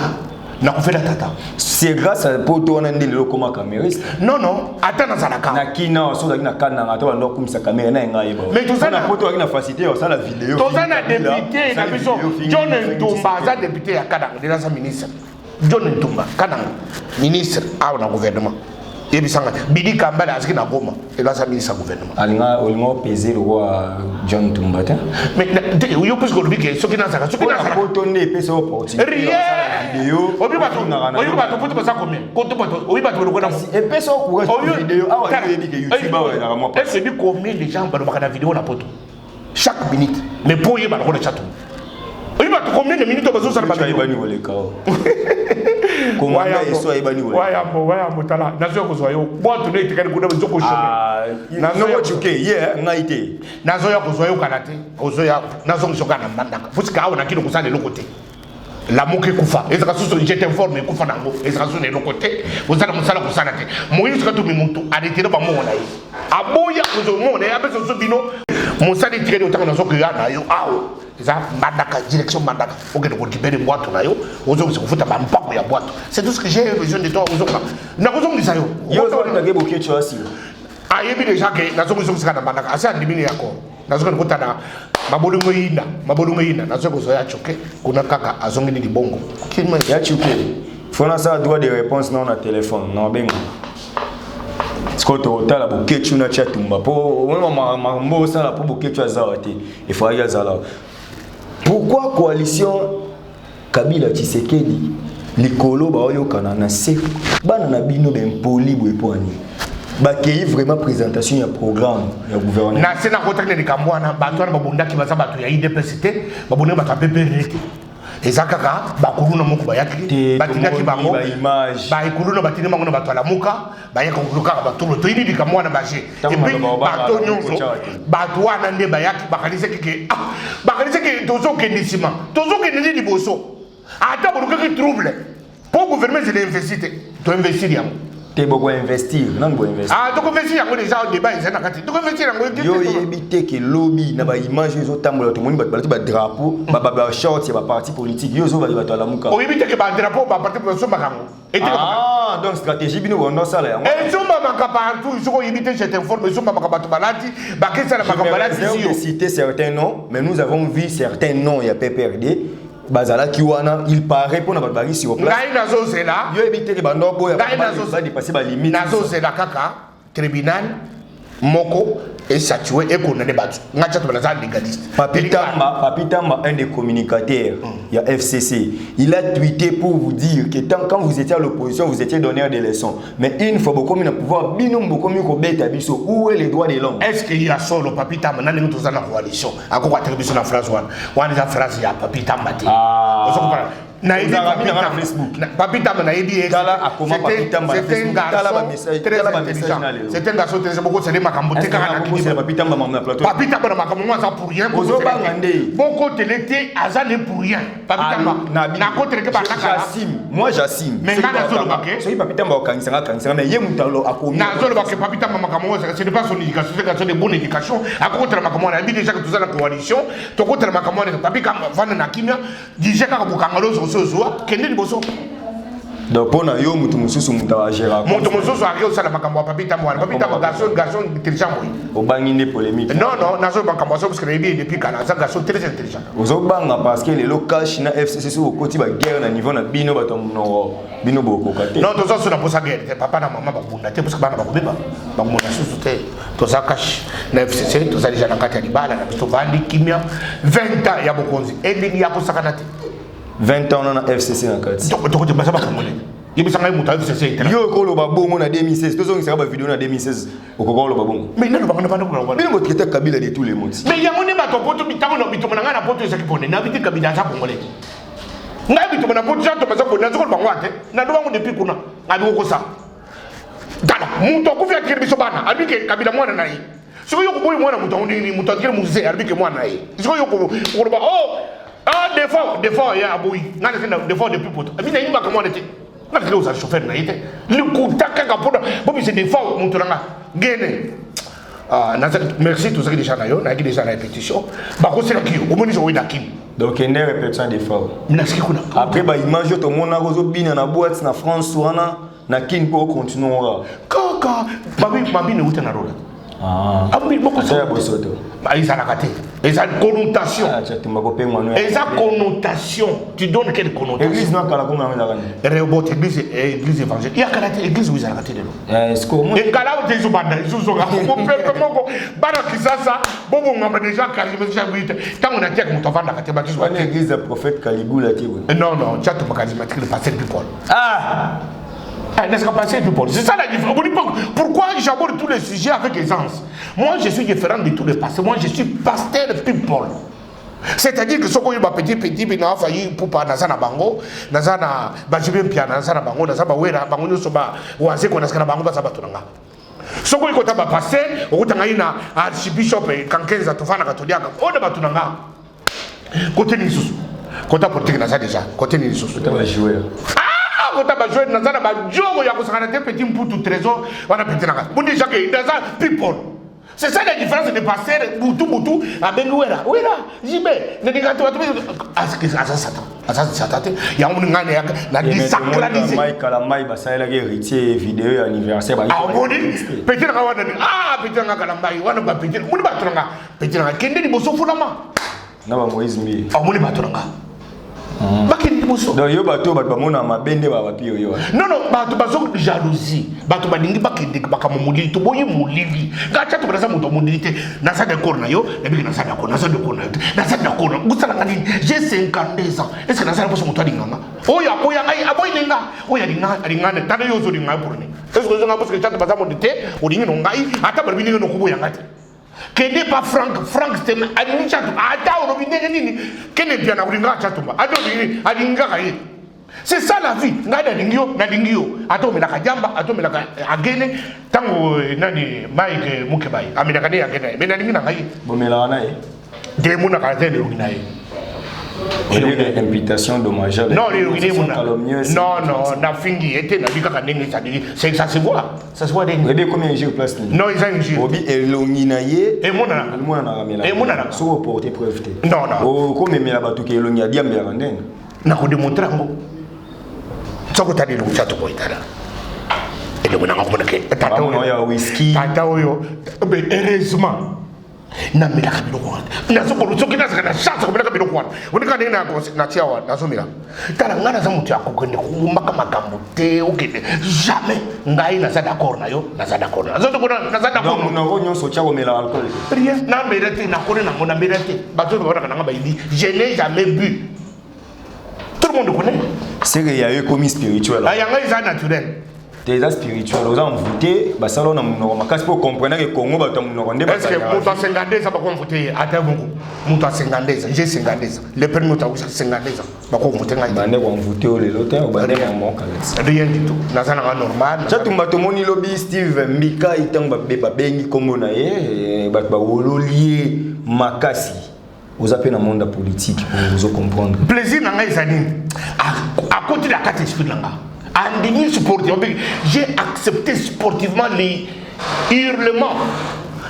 na kufela tata c'est grâce à poto on a ndeli lokoma camériste non attends na salaka na kina so na kana ngato ndo kumisa caméra na ngai ba mais tout ça na poto na facilité ça la vidéo tout ça na député na biso John Ntumba za député ya Kadanga de sa ministre John Ntumba Kadanga ministre au na gouvernement et bisanga Bidi Kambala aski na Goma et là sa ministre gouvernement alinga olimo peser le roi John Ntumba mais yo parce que le bique ce qui na saka poto ne pesa opportunité vidéo obi bato poto pesa combien koto bato obi bato le kona et pesa ko vidéo awa yebi ke YouTube awa na mo est ce que combien de gens ba na vidéo na poto chaque minute mais pour y ba ko na chatou obi bato combien de minutes bazo sala ba vidéo commandant et soit ebani wala wayambo tala nazo ko yo boto ne tikali kuna zoko shome nazo ko chuke ye ngaite nazo ya ko yo kanate ozoya nazo ko na mandaka fusika awo nakino kusana le côté la moke kufa ezaka suso j'étais informé kufa nango ezaka suso le côté ozala musala kusana te moyi suka to mimuntu arrêter ba mona yi aboya ozo mona ya beso bino musali tikali otanga nazo ko yana yo awo za mandaka direction mandaka oke de récupérer boîte na yo ozo ko futa ba mpako ya boîte c'est tout ce que j'ai besoin de toi ozo na ko zo ngisa yo yo na ke boke choisi ayebi déjà que nazo ko zo na mandaka asa ndimini yako nazo ko kutana mabolongo yina nazo ko zo ya choke kuna kaka azongeni libongo kima ya choke fona ça droit de réponse non na téléphone non bengo Skoto tala bokechu na chatumba po mambo ça la po bokechu azawate il faut y azala. Pourquoi coalition Kabila Tshisekedi likolo ba oyo kana na se bana na bino ben poli bo eponi ba kei vraiment présentation ya programme ya gouvernement na sena ko takne likambwana bato na babundaki baza bato ya IDPCT babone bato PPRT ezakaka bakuluna moko bayaki batingaki bango ba ikuluna batini bango na bato la muka bayaka kuluka bato to yini likamwana baje et puis bato nyonso bato wana nde bayaki bakalise kike bakalise ke tozo kendisima tozo kendeli liboso ata boluka ki trouble pour gouvernement c'est l'investir to investir yango te boko investir non bo investir to investir yango déjà au débat ezana kati to investir yango yo yebite ke lobby na ba image zo tambola to moni bato ba drapeau ba short ya ba parti politique yo zo ba bato la muka o yebite ke ba drapeau ba parti politique makango donc stratégie bino on ça là et zo ba maka partout zo yebite je t'informe zo ba maka bato balati ba kesa la maka balati si yo citer certains noms mais nous avons vu certains noms ya PPRD Bazala Kiwana, il paraît pour notre baril sur place. Nazo Zela, yo éviter que bando boya va dépasser la limite. Nazo Zela kaka, tribunal, moko et saturé et qu'on a débattu. Ngacha to bazala légaliste. Papi Tamba, un des communicateurs, il y a FCC. Il a tweeté pour vous dire que quand vous étiez à l'opposition, vous étiez donneur des leçons. Mais une fois beaucoup mieux pouvoir binum beaucoup mieux ko beta biso où est les droits de l'homme. Est-ce qu'il y a solo Papi Tamba na nous tous dans la coalition. À quoi télévision na France one. One is a phrase ya Papi Tamba. Na ibi Papi Tamba na ibi Tala a comment Papi Tamba c'est un garçon très beaucoup c'est des makambo te kana na Papi Tamba na plateau Papi Tamba na makambo ça pour rien beaucoup télété azale pour rien Papi Tamba na côté que moi j'assume mais na solo baké so Papi Tamba okanisanga mais ye mutalo akomi na solo baké Papi Tamba makambo ce n'est pas son éducation c'est garçon de bonne éducation à côté makambo na déjà que tout ça la coalition to côté makambo Papi Tamba vana na kimia dije ka bukangalo zozoa kende liboso donc pour na yo mutu mususu mutawa gera mutu mususu akio sala makambo Papi Tamba garçon intelligent boy obangi ne polémique non nazo makambo so parce que il depuis kana ça garçon très intelligent ozobanga parce que les locash na FCC so koti ba guerre na niveau na bino bato no bino boko kate non to so na posa guerre papa na maman bakunda te parce que bana bakobeba bakomona susu te to za cash na FCC to za déjà na kati ya libala na biso bandi kimia 20 ans ya bokonzi ending ya kosakana te 20 ans na FCC na kati to basa bakamole yebisanga muta FCC yo ko lo babongo na 2016 to zongisaka ba vidéo na 2016 okoko lo babongo mais nalo bakona bana ko bino mo traiter Kabila de tous les mots mais yango ne bato poto bitango no bitomona ngana poto ezaki pone na biti Kabila za kongole ngai bitomona poto za to basa pone zo ko bango ate na do bango depuis kuna ngabi ko sa dala muto ko fia kiri biso bana abike Kabila mwana na yi siko yo ko boy mwana muto ni muto akire musée abike mwana yi siko yo ko ba des fois ya aboyi ngana tena des fois depuis poto amina yimba kama on était ngana kile usa chauffeur na yite likutaka kapoda bobi c'est des fois muto nga gene merci tout ça qui déjà na yo na qui déjà na répétition ba ko sera ki o moni zo wina kim donc une répétition des fois minasiki kuna après ba image to mona gozo bina na boîte na France wana na kin pour continuer kaka babi ne uta na rola abi beaucoup ça bosoto ça la kate et ça connotation et ça connotation tu donnes quelle connotation église na kala ko ngana ngana rebot église évangélique ya kala église où ça la kate de est-ce que et kala o tezo banda izuzo ga ko pepe moko bana kisasa bobo ngamba déjà kalime chabite tango na tek muto vanda kate ba kiso ba église du prophète Caligula tibo non chat makadimatique le pasteur people n'est-ce pas passer people? C'est ça la différence. Pourquoi j'aborde tous les sujets avec aisance? Moi, je suis différent de tous les pasteurs. Moi, je suis pasteur people. C'est-à-dire que ce qu'on a petit, il a failli pour pas dans la bango, dans la bajibé piano, dans la bango, dans la bango, nous sommes ou à ce qu'on a dans la bango, ça va tout le monde. Ce qu'on a passé, au bout d'un archibishop et quand 15 ans, tout le monde on a battu dans côté de sous. Côté politique, ça déjà. Côté de sous. Tu vas jouer. Ah, quand tu vas jouer dans la bango, il y a un petit peu de trésor, on a pété dans la. Bon, déjà que dans la people. C'est ça la différence de passer Boutou à Benouera. Oui là, j'y vais. Ne dis-toi pas. Il y a un gars qui a désacralisé. Kalamai, ça a héritier vidéo anniversaire. Ah, on dit, peut-être peut-être Kalamai, on va peut-être, on va peut-être, Kende di Bosso Fulama. Non, Moïse Mi. Ah, on va peut-être. Bakini di Bosso. Donc yo bato bamona mabende ba papio yo. Non, bato bazo jalousie. Bato badingi bakende bakamomuli to boyi mulili. Gacha to braza moto mulili na sa de corna yo, et puis na sa de corna, na sa de corna. Gusala ngani, j'ai 52 ans. Est-ce que na sa de moto adinganga? Oya ngai aboy nenga. Oya dinga tane yo zo dinga pour ni. Est-ce que nga parce que chata baza modité, o dinga ngai, ata barbini no kuboya ngati. Kende pas Frank stem adini chatu ata o robine nini kene pia na kulinga chatu ba ado ni adinga kai. C'est ça la vie. Ngada dingio ato mela kajamba ato mela agene tango nani Mike Mukebai amina kane agene mena dinga ngai bomela na e de muna ka tele ngina e. Une imputation dommageable. Non, non, na fingi était na bika kanenge ça dit c'est ça se voit. Ça se voit des. Vous combien de jours place ni? Non, ils ont un jour. Obi elongina ye et mona na ramela. Et mona so porter preuve te. Non. O comme mela batu ke elongia dia mbela ndene. Na ko démontrer ngo. Soko tadi lu chatu ko itala. Et le mona ko ke tata oyo whisky. Tata oyo. Heureusement. Na mila kabilo kwa na soko soki na kana chance ko mila kabilo kwa woni ka na ko na tiawa na so mila tala ngana za mutu akokende kumaka makambo te okende jamais ngai na za d'accord na yo na za d'accord na zo to na za d'accord donc na ko nyonso tia ko mela alcool rien na mérite na ko na mona mérite bato ba kana ba idi je n'ai jamais bu tout le monde connaît c'est qu'il y a eu commis spirituel ah ya ngai za naturel des spirituels aux envoûtés bah ça là on a makasi pour comprendre que Congo ba tamu ndonde ba est-ce que mutu a 52 ça ba ko voter ata bongo mutu a 52 j'ai 52 le premier mutu a 52 ba ko voter ngai bande ko voter au lelo au bande mo kala rien du tout na ça na normal ça tumba to moni lobby Steve Mbika itang ba bengi Congo na ye ba wololier makasi vous appelez dans le monde politique pour vous comprendre plaisir na ngai zani à côté de la carte esprit nanga en sportivement, j'ai accepté sportivement les hurlements.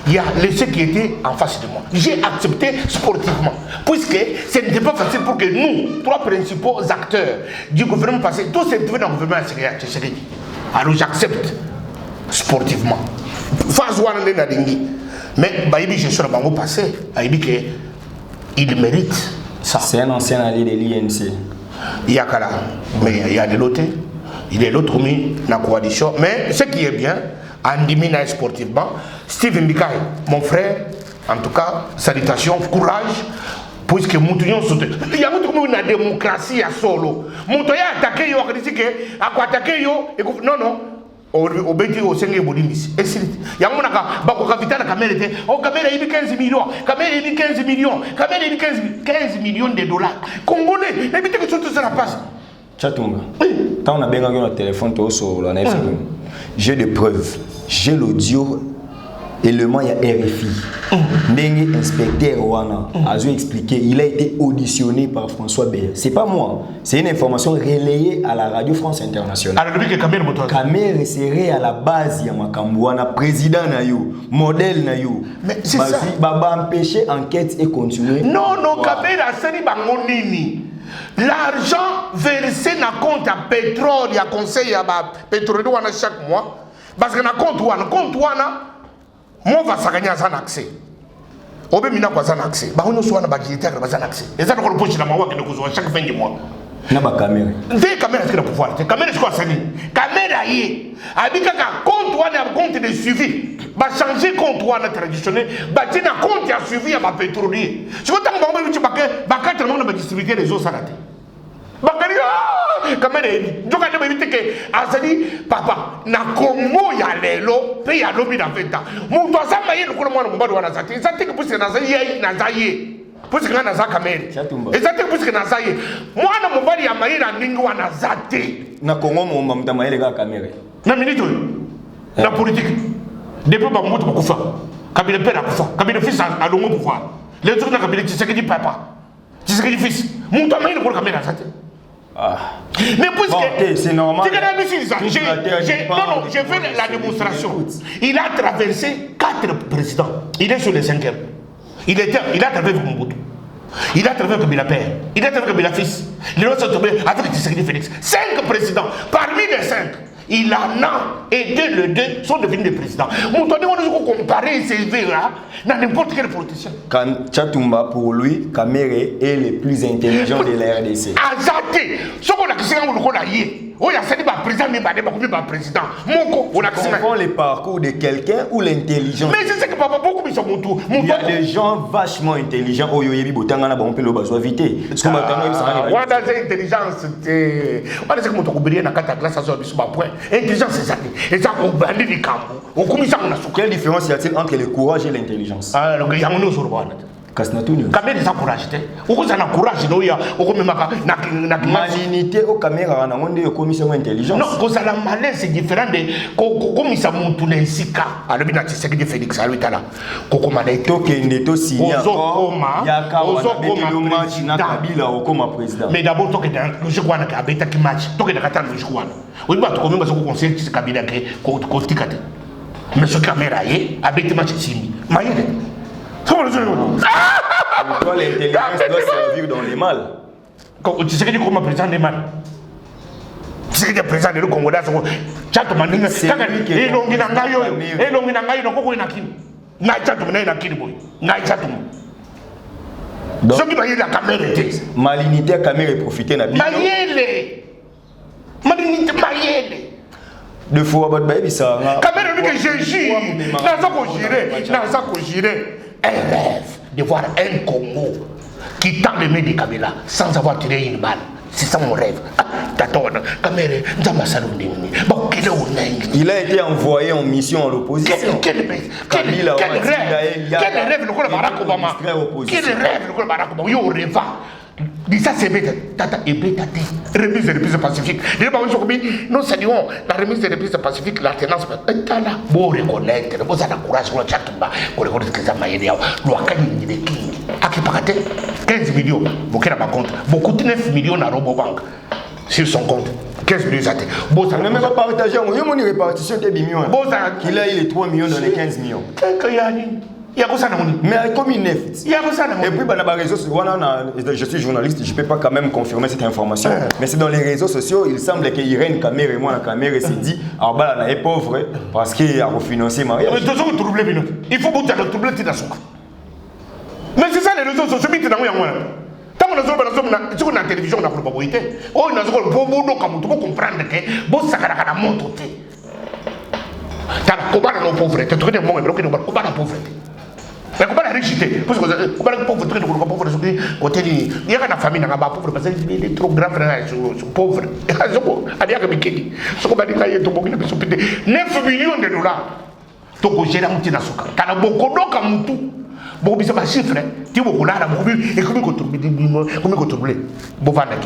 Il y a ceux qui étaient en face de moi. J'ai accepté sportivement. Puisque ce n'était pas facile pour que nous, trois principaux acteurs du gouvernement passé, tous ces dans le gouvernement, alors j'accepte sportivement. Mais je suis dans le passé. Il mérite ça. C'est un ancien allié de l'INC. Il y a Kala, mais il y a de l'autre. Il est l'autre mis dans la coalition. Mais ce qui est bien, Andimina sportivement, Steve Mbika, mon frère, en tout cas, salutations, courage, puisque nous sommes il y a une démocratie à solo. Nous avons attaqué, non. Au Béti au Seigneur Bodimis. Et si il y a un capital caméra, oh caméra il 15 millions, caméra il 15 millions, caméra il 15 millions de dollars. Congolais, évitez que tout ça la passe. Chatumba. Quand on a bien gagné notre téléphone, j'ai des preuves, j'ai l'audio. Et le il y a RFI. Nengi inspecteur Wana a expliqué, il a été auditionné par François Bayer. C'est pas moi, c'est une information relayée à la Radio France Internationale. Alors depuis que Kamere serait à la base ya Makambouana, président na yo, modèle na yo. Mais c'est ça. Baba empêcher enquête et continuer. Non, Kamere a sali bangonini. L'argent versé na compte à pétrole, il y a conseil à pétrole chaque mois. Parce que na compte wana. Moi, je vais gagner un accès. On va gagner un accès. On va gagner un accès. Et ça, on va poser la main chaque fin du mois. Il y a des caméras. Des caméras qui ont le pouvoir. Des caméras qui ont le caméra y est. Compte de suivi. Va changer compte traditionnel. Va changer compte de suivi à ma pétrolier. Je veux dire que je vais distribuer les eaux salades. Bakari kamera ebi joka ne bebite ke azali papa na Congo ya lelo pe ya lobi na venta muto asama ye lokolo mwana mbado wana zati zati ke pusi na zaye puisque nga naza kamere ezate puisque naza ye mwana mobali ya mayira ndingi wana zate na Congo momba mutamayele ka kamere na minute na politique depuis ba mutu bakufa Kabila père akufa Kabila fils a longo pouvoir les trucs na Kabila Tshisekedi papa Tshisekedi fils mutu amayira ko kamera zate mais puisque c'est normal j'ai fait la démonstration. Il a traversé 4 présidents. Il est sur les 5e. Il a traversé Mobutu. Il a traversé Kabila père. Il a traversé Kabila fils. Il a traversé avec Tshisekedi Félix. 5 présidents. Parmi les 5, il en a aidé les 2 sont devenus des présidents. On doit comparer ces deux-là dans n'importe quel politicien. Quand Tchatumba, pour lui, Kamere est le plus intelligent de la RDC. Azate, ce qu'on a question, on l'a dit. Oh, il y a un président, mais il y a un président. On confond le parcours de quelqu'un ou l'intelligence. Mais c'est ce que papa beaucoup mis sur mon tour. Il y a des gens vachement intelligents. Oh, il y a on peut le besoin vite. Parce que maintenant, il y a intelligence. On a dit que mon tour briller dans 4 classes à ce point. Intelligence, c'est ça. Et ça, on bandit du camp. Quelle différence y a-t-il entre le courage et l'intelligence? Ah, donc il y a un autre Kamere ça courage te oko za na courage no ya oko memaka na malinité au caméra na ngonde yo commission intelligence non ko ça la malin c'est différent de komisa muntu na sika alobi na Tshisekedi Félix alobi tala ko komanda to kende to signer ya ka wana match na Kabila okoma président mais d'abord to kende logique wana ka beta ki match to kende kata logique wana oui ba to komema so ko conseil Kabila ke ko tikate mais ce caméra yé abeti match simbi mayele. Pourquoi l'intelligence doit servir dans les mal? Tu sais que tu es président des mal. Tu sais que tu es président de Congo. Tu sais que malinité à caméra et profiter na de fois votre baby ça caméra que j'ai géré n'a pas géré un rêve de voir un Congo qui tend les mains de Kabila sans avoir tiré une balle. C'est ça mon rêve. Il a été envoyé en mission à l'opposition. Quel rêve le Barack Obama. Quel rêve le Barack Obama. Yo rêva. Dis ça c'est bête. Tata et bête. Remise des reprises pacifiques. Nous saluons la remise des reprises pacifiques, l'alternance. Tala. Bon reconnaître. Vous avez le courage pour le Tchatumba. Pour reconnaître que ça m'a aidé. L'Ouakani de King. Aki Pakate. 15 millions. Vous avez un compte. Beaucoup de 9 millions à Robobank. Sur son compte. 15 millions à terre. Bon, ça ne même pas partager. Il y a une répartition de 10 millions. Bon, ça. Qu'il a eu les 3 millions dans les 15 millions. Mais comme il n'est et puis, dans les réseaux sociaux, je suis journaliste, je ne peux pas quand même confirmer cette information. Mais c'est dans les réseaux sociaux, il semble que Irène Kamere et moi, la caméra s'est dit, elle est pauvre parce qu'il a refinancé Maria. Mais il faut que tu troubles dans son cas. Mais c'est ça les réseaux sociaux, tu tant que nous avons la télévision, on a la propriété. Oh, nous avons le bon comprendre que bon, ça a la montre. Tu as combat dans la pauvreté, tu as combat dans la pauvreté. Mais comment la richité? Parce que comment la pauvreté, côté il y a une famille dans la pauvre parce qu'il est trop grave, pauvre. Il y a un Mikeli. Ce qu'on va dire, il y a 9 millions de dollars. Donc, j'ai la moitié dans ce cas. Tu as beaucoup d'eau bon, c'est pas chiffre. Tu vois, là, et comment contrôler?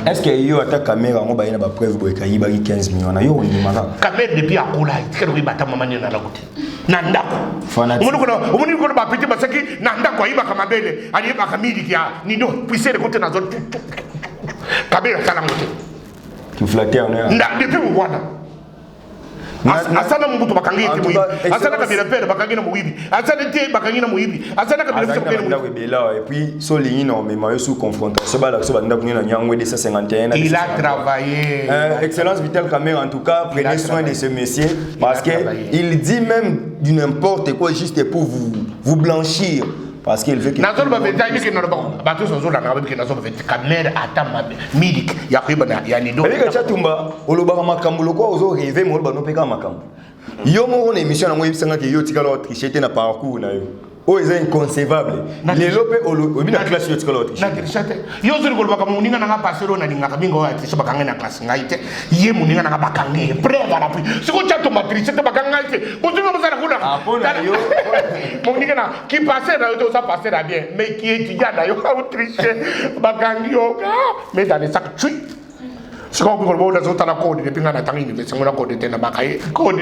Est-ce qu'il y a une caméra qui a preuve de 15 millions? Caméra depuis à Koula, tu as battu maman dans la route. Nandako. On ko ba petit parce que nandako iba kama bele, ali ba kamili kia nido puisser le côté na zone. Caméra sala moté. Tu flattais en air. Depuis au Rwanda. Asana mbuto bakangi ete muibi. Asana Kabila père bakangi na muibi. Asana te bakangi na muibi. Asana Kabila père na muibi. Et puis Soligny non mais mayo sous confrontation bala so banda kunina nyangwe de 151. Il a travaillé. Excellence Vital Kamere en tout cas, prenez soin de ce monsieur parce que il dit même du n'importe quoi juste pour vous blanchir. Parce qu'il veut que. Nazol ba venta ni ke na ba bato so zola na ba ke nazol venta Kamere atama midik ya kwibana ya nido. Avec Tchatumba oloba makambo lokwa ozo rêver mo ba no peka makambo. Yo mo on émission na mo yibsanga ke yo tikala tricher na parcours na yo. oh c'est inconcevable les lopé au bien classe yo tikola autriche na trichate yo zuri ko baka muninga na pasero na ninga kabingo ya triche bakanga na classe ngaite ye muninga na bakange preva la puis siko chato matrice te bakanga ite uzunga muzana kuna yo muninga na qui passer na yo ça passer là bien mais qui étudiant na yo autriche bakangi yo mais dans les sacs chui c'est comme pour le monde dans code depuis qu'on a tant université on a code de bakaye code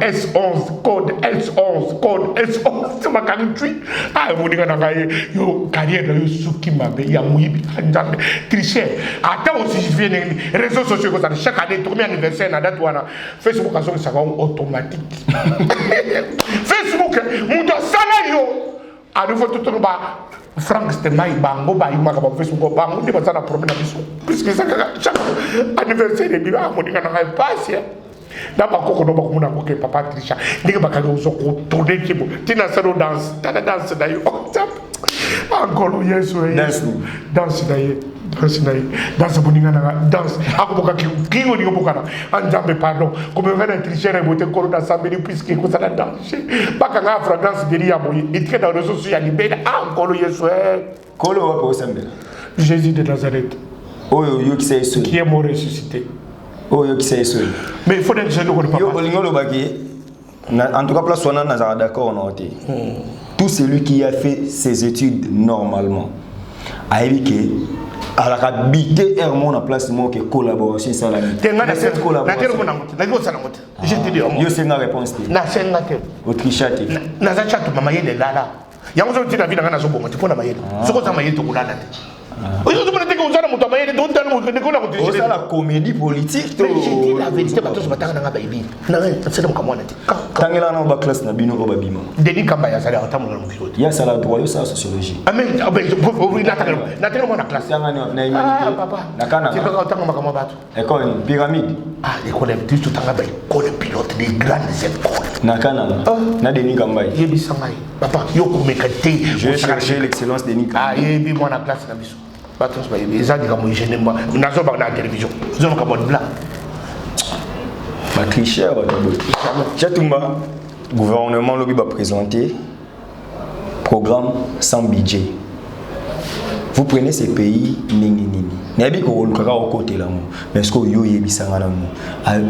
S11 code S11 code S11 tu bakanga chui ah muninga na kaye yo carrière yo suki mabe ya muibi njambe tricher ata aussi je viens réseaux sociaux comme ça chaque année tout anniversaire na date wana Facebook a sorti ça automatique Facebook mundo sala yo a nouveau tout le ba Frank Stemai bango ba yuma ka Facebook bango ni bazana problème na biso puisque ça chaque anniversaire de biba muninga na passe na bakoko no bakumuna ko ke papa tricha ndike bakaga uso ko tourner kibo tina salo dance tana dance da yo encore yesu danse danse boninga na danse akoboka kingo ni obokana anjambe pardon comme ngana tricher bote ko na sambeli puisque ko ça danse baka nga fragrance derrière moi et dans les réseaux sociaux ya libéra encore yesu kolo wa ko sambela Jésus de Nazareth yo qui c'est qui est mort ressuscité yo qui c'est mais il faut que je ne connais pas yo bolingo lo baki en tout cas place on a d'accord on a été tout celui qui a fait ses études normalement a évoqué à la habité Hermon en place moi que collaboration ça la cette collaboration je te dis yo c'est une réponse na senga te autriche na za chat mama yele lala yango zo tina vida ngana zo bongo tipona mayele soko za mayele to kulala te oyo zo bonete ko uzana muto mayele don tano ko ndiko na ko tricher ça la comédie politique to je dis la vérité ba to so batanga na baby na c'est comme moi na tangela na ba classe na bino ba bima Denis Kamba ya sala tamu na mukiro ya sala droit yo ça sociologie amen aben pour na tangela mo na classe yanga na humanité papa na kana tu peux tanga makama batu école pyramide école tu tout tanga ba école pilote des grandes écoles na kana na Denis Kamba yebisa ngai papa yo ko mekate je chercher l'excellence de Denis Kamba yebi mo na classe na biso bato ba yebi ezali ka mo jeune moi na zo ba na télévision zo ka bon blanc ba tricheur ba boy Chatumba gouvernement lobby va présenter programme sans budget. Vous prenez ces pays nini nabi ko lukaka au côté là mais est-ce que yo yebisanga na mo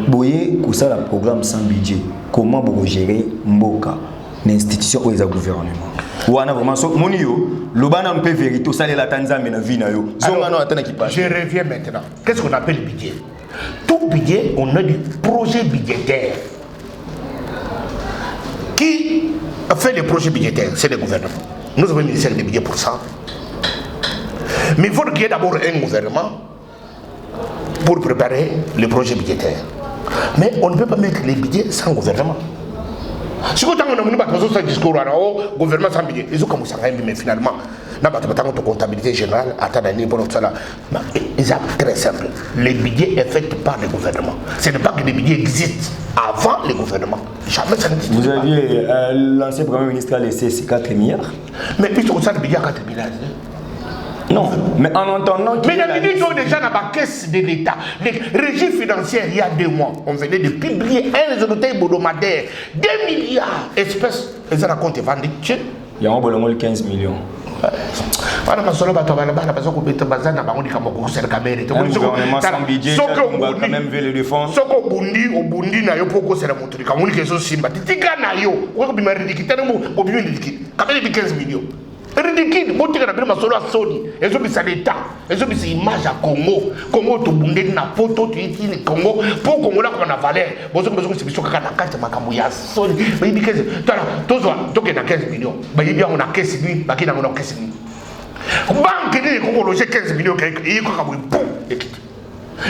boye ko ça la programme sans budget comment vous gérer mboka l'institution ou les gouvernement wana vraiment so moni yo lobana mpe vérité ça la Tanzanie na vie na yo zonga no atana qui passe. Je reviens maintenant. Qu'est-ce qu'on appelle budget? Tout budget, on a du projet budgétaire. Qui fait les projets budgétaires? C'est le gouvernement. Nous avons un ministère des budgets pour ça. Mais il faut qu'il y ait d'abord un gouvernement pour préparer les projets budgétaires. Mais on ne peut pas mettre les budgets sans gouvernement. Si vous avez un discours, le gouvernement sans budget, ils ont commencé à mais finalement, notre comptabilité générale, c'est très simple. Le budget est fait par le gouvernement. Ce n'est pas que les budgets existent avant le gouvernement. Jamais ça n'existe pas. Vous aviez l'ancien Premier ministre a laissé 4 milliards. Mais puis ça, le budget à 4 milliards. Non, mais en entendant... Mais il y a des gens déjà dans la caisse de l'État. Les régies financières, il y a 2 mois, on venait de publier un résultat hebdomadaire. 2 milliards d'espèces. Et ça raconte vendu. Il y a un 15 millions. Un gouvernement sans budget, quand même veut le défendre. Ce qu'on bundi na yo poko c'est la montée. Quand on dit que ça simba, tika na yo, on va bien ridicule. Tellement au bien ridicule. Quand même 15 millions. Ridicule. Bon tika na bien ma solo à Sony. Et ça c'est l'État. Et ça c'est image à Congo. Congo to bundi na photo tu es ni Congo. Pour Congo là qu'on a valeur. Bon ça c'est biso kaka na carte makambo ya Sony. Mais il dit que toi toi toke na 15 millions. Bah il dit on a 15 millions, bah qui na on a 15 millions. Banque de Congo loger 15 millions et il comme bon.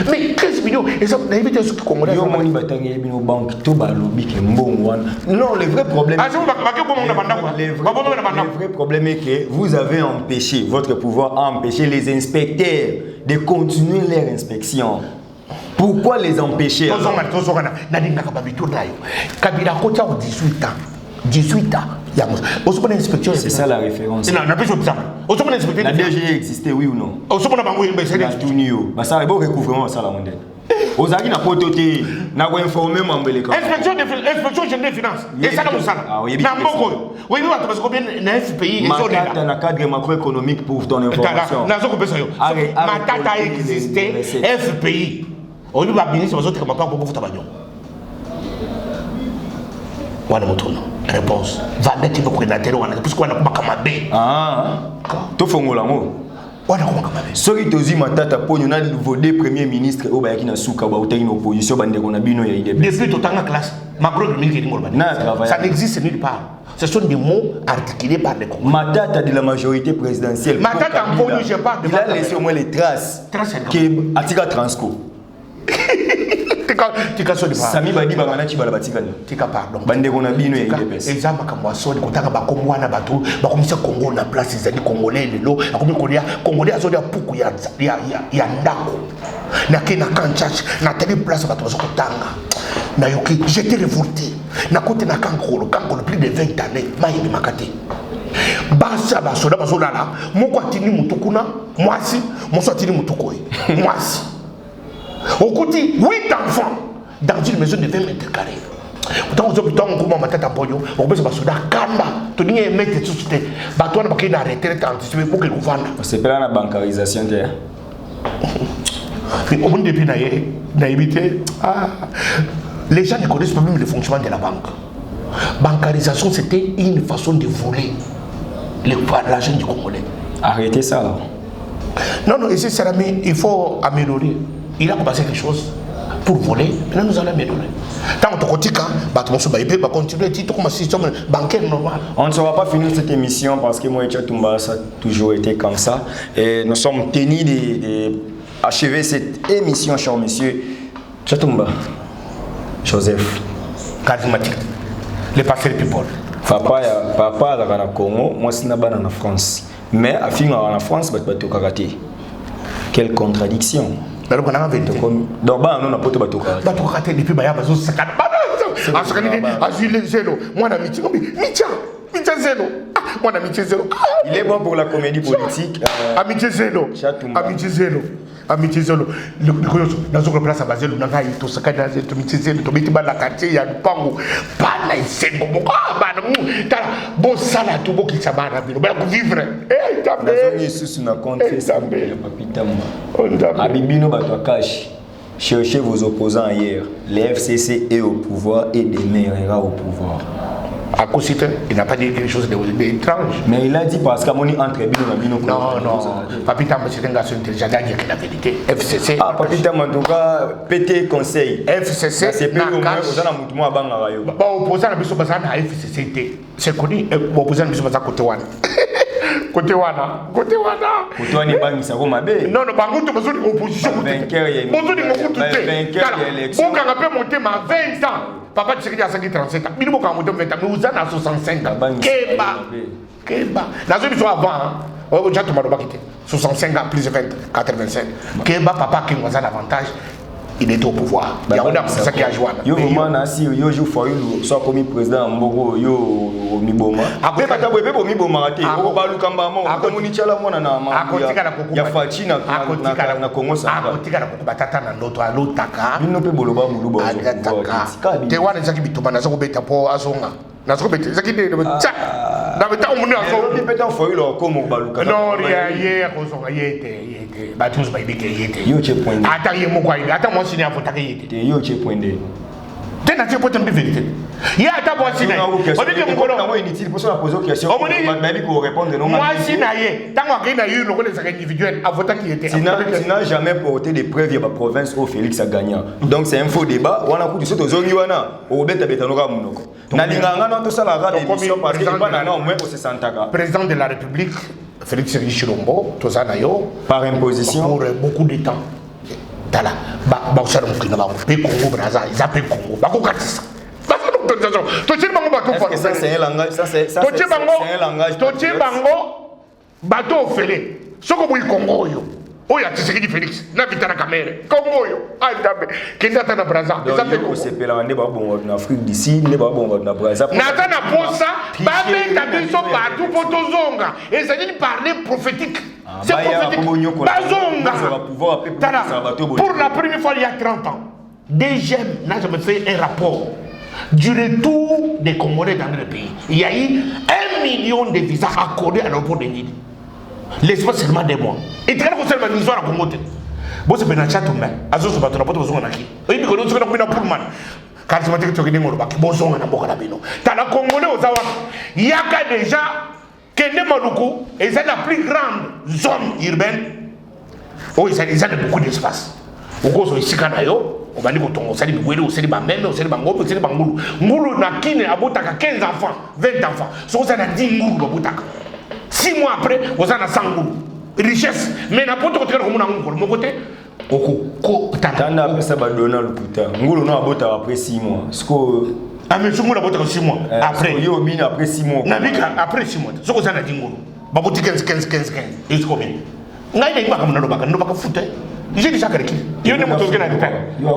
Mais 15 millions, et ça, on a évité ce Congolais. Non, le vrai problème. Le vrai problème est que vous avez empêché, votre pouvoir a empêché les inspecteurs de continuer leur inspection. Pourquoi les empêcher? 18 ans. C'est ça la référence. La DG existait, oui ou non? Ça a beau recouvrement, ça la mondaine. Aux amis n'a pas été n'a pas informé mon beleka. Inspection générale des finances. Et ça nous ça. Oui, na mboko. Oui, nous parce que bien na FPI et ça dans le cadre macroéconomique pour ton information. Na zo ko pesa yo. Matata existait FPI. On lui va bénir sur autres comme pas pour futa banyo. Wana motono. Réponse. Va mettre le coordinateur wana parce qu'on a pas comme bé. To fongola ngo. Wana ko comme bé. Soki tozi matata ponyo na nouveau des premier ministre o ba yakina suka ba utai na opposition bande ko na bino ya IDP. Depuis totanga classe macroéconomique et ngolba. Ça n'existe nulle part. Ce sont des mots articulés par des Congolais. Matata de la majorité présidentielle. Matata en ponyo je pas. Il a laissé au moins les traces. Qui atika transco. Tika so de pas. Sami badi bangana ci bala batika ni. Tika pardon. Bande ko na bino ya IDPS. Examen comme so de kotaka ba komwa na bato ba komisa Congo na place ezali congolais lelo akomi kolia congolais azo ya puku ya ndako. Na kena kanchach na tele place bato bazo kotanga. Na yoki j'étais révolté. Na kote na kankolo plus de 20 années mayi makate. Basa basoda bazolala moko atini mutukuna mwasi moso atini mutukoy mwasi. On coûte 8 enfants dans une maison de 20 mètres carrés. Autant on se on comment matata polio, on peut se basoda kamba, to ni mettre tout suite. Bato na bakina retraite anticipée pour que gouverne. C'est pas la bancarisation there. Mais au monde depuis naïveté, les gens ne connaissent pas même le fonctionnement de la banque. Bancarisation c'était une façon de voler l'argent du Congolais. Arrêtez ça là. Non, ici c'est il faut améliorer. Il a commencé quelque chose pour voler, maintenant nous allons améliorer. Tant que tu vas continuer, tu comme un système bancaire normal. On ne saura pas finir cette émission parce que moi et Tchatumba, ça a toujours été comme ça. Et nous sommes tenus d'achever cette émission, cher monsieur. Tchatumba, Joseph. Charismatique. Les passés people. Papa est en Congo, moi c'est en France. Mais à fin en France, c'est pas karaté. Quelle contradiction. Donc on a vérité. Donc bah on a pas tout karaté. Bah tout karaté depuis bah y a besoin de sacat. Ah ce qu'on dit, Azule zéro. Moi amitié, Mitia zéro. Moi amitié zéro. Il est bon pour la comédie politique. Amitié zéro. Amitié zéro. Amitié zéro. Le dans une place à baser le nanga il to sacat dans cette amitié zéro. To biti ba la quartier ya pango. Pas na isengo boko. Ba na tala bo sala to bo ki sabana bino. Ba vivre. Eh tapé. Dans une sous na compte ça papita moi. Abibino ba to cash. Cherchez vos opposants hier. Le FCC est au pouvoir et demeurera au pouvoir. À cause il n'a pas dit quelque chose d'étrange. Mais il a dit parce qu'à mon entre Bino. Non. Papita, c'est un garçon intelligent, il a dit la vérité. FCC. Ah, Papita, en tout cas, pété conseil. FCC. C'est plus ou moins aux amoutouans à Bangarayo. Bon, opposant à Bissou Bazan à FCC, c'est connu, opposant à Bissou Bazan côté Wana. Côté Wana. Côté Wana, Bangi, ça va ma belle. Non, Bango, tu as une opposition. Vainqueur, il y a une élection. Bon, quand on peut monter ma 20 ans. Papa tu sais qu'il y a 37 ans. Minimum quand on monte 20 ans, mais vous êtes à 65 ans. Keba. Dans une histoire avant, on va déjà te demander 65 ans plus de 20, 85. Keba, papa qui nous a l'avantage. Il est au pouvoir. Il y a un ça qui a joué. Yo vraiment si yo joue for you soit comme président Mboko yo Miboma. Après kata bwebe bo Miboma te. Ko ba lukamba mo ko muni chala mona na ma. Ya Fachina na Congo ça. Akotika na ko batata na ndoto alotaka. Bino pe boloba muluba. Te wana zaki bituma na zako beta po azonga. Na zako beta zaki de tcha. Na beta omuni azo. Ni beta for you ko mo baluka. Non rien ko zonga yete. Ba tous ba ibike yete. Yo che point. Ata yemo kwa ibe. Ata mo sini avotaka yete. Yo che point de. Tena tu peux te vérité. Il y a ta voix sinaï. On dit que mon colon est inutile pour ça poser question. On dit pour répondre non. Moi sinaï. Tant qu'on a eu le rôle des individuels à voter qui était. Tu n'as jamais porté des preuves à la province où Félix a gagné. Donc c'est un faux débat. On a coup du saut aux Zongiwana. Au bête à Betanoga Munoko. Nalinganga non tout ça la rade émission parce que pas dans au moins au 60 ans. Président de la République Félix Chilombo, tout ça nayo par imposition pour beaucoup de temps. Dala ba usara mukina ba pe Congo Brazza ils appellent Congo ba ko katisa parce que l'autorisation to tshi bango ba to fa ça c'est un langage c'est un langage to tshi bango ba to fele soko bu Congo yo oya Tshisekedi Félix na vitana kamere Congo yo ndabe kenda tana Brazza ils appellent Congo c'est pelande ba bon en Afrique d'ici ne ba bon na Brazza na tana posa ba be tabiso partout pour tozonga et ça dit parler prophétique C'est prophétique. Bazonga. Tala, pour la première fois il y a 30 ans, DGM n'a jamais fait un rapport du retour des Congolais dans le pays. Il y a eu 1 million de visas accordés à l'aéroport de Nidi. L'espace seulement des mois. Et tu as seulement une histoire à Congo. Bon, c'est bien un chat, mais à ce moment-là, tu n'as pas besoin d'en et puis, nous sommes dans Pullman. Car tu m'as dit que tu as dit que tu as dit que la Congolais aux Awa. Il y a déjà Kende Maluku, et c'est la plus grande zone urbaine. Oh, ils ont beaucoup d'espace. Au cours de Sikanayo, on va dire que on s'est dit que on s'est dit que on s'est dit que on s'est dit que Ngoulou n'a qu'une abotaka 15 enfants, 20 enfants. So on a 10 Ngoulou abotaka. 6 mois après, on a 100 Ngoulou. Richesse. Mais n'importe quoi comme on a Ngoulou. Mon côté, Oko, Tanda après ça va donner le putain. Ngoulou n'a abotaka après 6 mois. Ah mais ce Ngoulou abotaka 6 mois. Après. Yo bin après 6 mois. Nabika après 6 mois. So on a 10 Ngoulou. Baboti 15. Et c'est combien? Ngai n'est pas comme nous foutre. J'ai dit ça avec qui? Il y a des motos qui n'ont pas. Moi,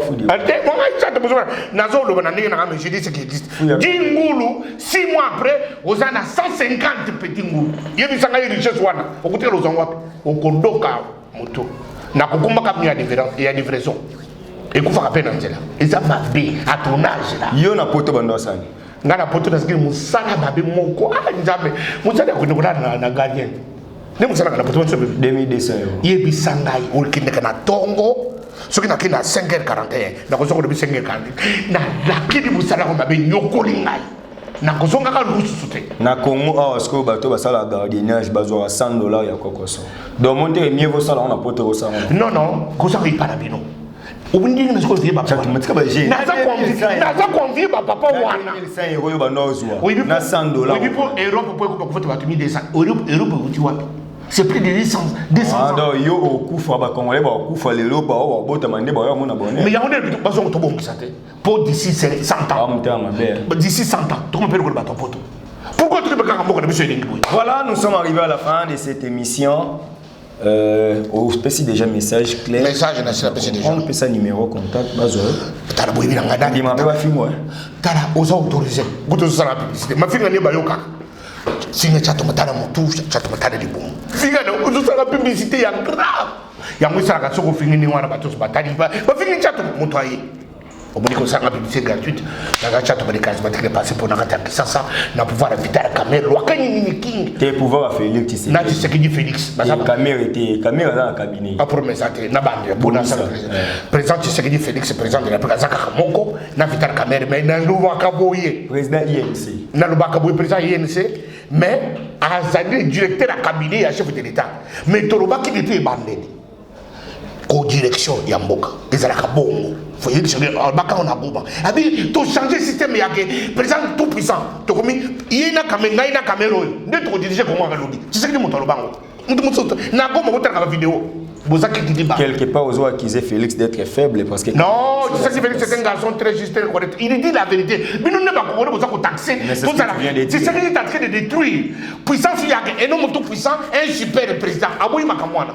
je dis ce qui existe. 10 Ngoulou, 6 mois après, on a 150 petits Ngoulou. Il y a des gens qui ont richesse. On peut dire aux gens, on condoka moto. Na kokumba kam il y a livraison. Et qu'on va rappeler dans cela. Et ça m'a bé à ton âge là. Il y a un poteau dans ça. Nga na poto parce que musala babé moko nzambe musala ko ndikola na gardien. Ne musala kana poto 2200 euros. Yebi sangai olkinde kana tongo soki na kina 5h41 na kozonga de 5h40 na lakini musala ko babé nyokoli ngai na kozonga ka lusu te na Congo ah parce que bato basala gardiennage bazwa $100 ya kokoso. Donc monter mieux vos salons na poto ko ça. Non kozonga ipana bino. Ubundi ngene siko ziba papa. Naza convier papa wana. 100 euros ba nozwa. Na $100. Oui pour Europe pour ko faut batumi 200. Europe uti wapi? C'est plus de 200 ah donc yo okufa ba congolais ba okufa lelo ba o bota mande ba yo mona bonne. Mais ya on est bazo to bon ça pour d'ici 100 ans. D'ici 100 ans, tu me peux le bateau poto. Pourquoi tu peux pas encore monsieur Dengi? Voilà, nous sommes arrivés à la fin de cette émission. Au petit déjà message clair. Message national petit déjà. On peut ça numéro contact bazo. Tala boyi na ngada. Di mabe ba fingo. Tala oza autorisé. Goto ça la publicité. Ma finga ne ba yoka. Singa chato matana motu, chato matana di boum. Finga ne ozo ça la publicité ya grave. Ya mwisa ka soko finga ni wana bato batali ba. Ba finga chato motoyer. Au bout de ça, la publicité gratuite, la chat de charismatique est passé pour Nakata Kisasa, n'a pouvoir inviter la caméra, Wakani King. Tes pouvoirs à Félix, tu sais. N'a dit ce qu'il dit Félix. La caméra dans le cabinet. Pas pour mes santé, n'a pas de bon président, tu sais qu'il dit Félix, président de la Présidente Moko, n'a invité la caméra, mais n'a l'Ouakaboye. Président INC. N'a l'Ouakaboye, président INC, mais à Zadi, directeur de la cabinet et chef de l'État. Mais Toroba qui était bandé. Co-direction Yamboka, les Alakabongo. Il faut dire que on a boba. Abi, tu changer le système, il y a que président tout puissant. Tu comme il y a une caméra, il y a une caméra. Ne te diriger comment on va le dire. Tu sais que tu montes le banc. N'a pas monté la vidéo. Quelque part, aux autres accuser Félix d'être faible parce que. Non, tu sais que Félix c'est un garçon très juste et correct. Il dit la vérité. Mais nous ne pouvons pas besoin de taxer. C'est ce qu'il est en train de détruire. Puissance, il y a un homme tout puissant, un super président. Aboui Makamwana.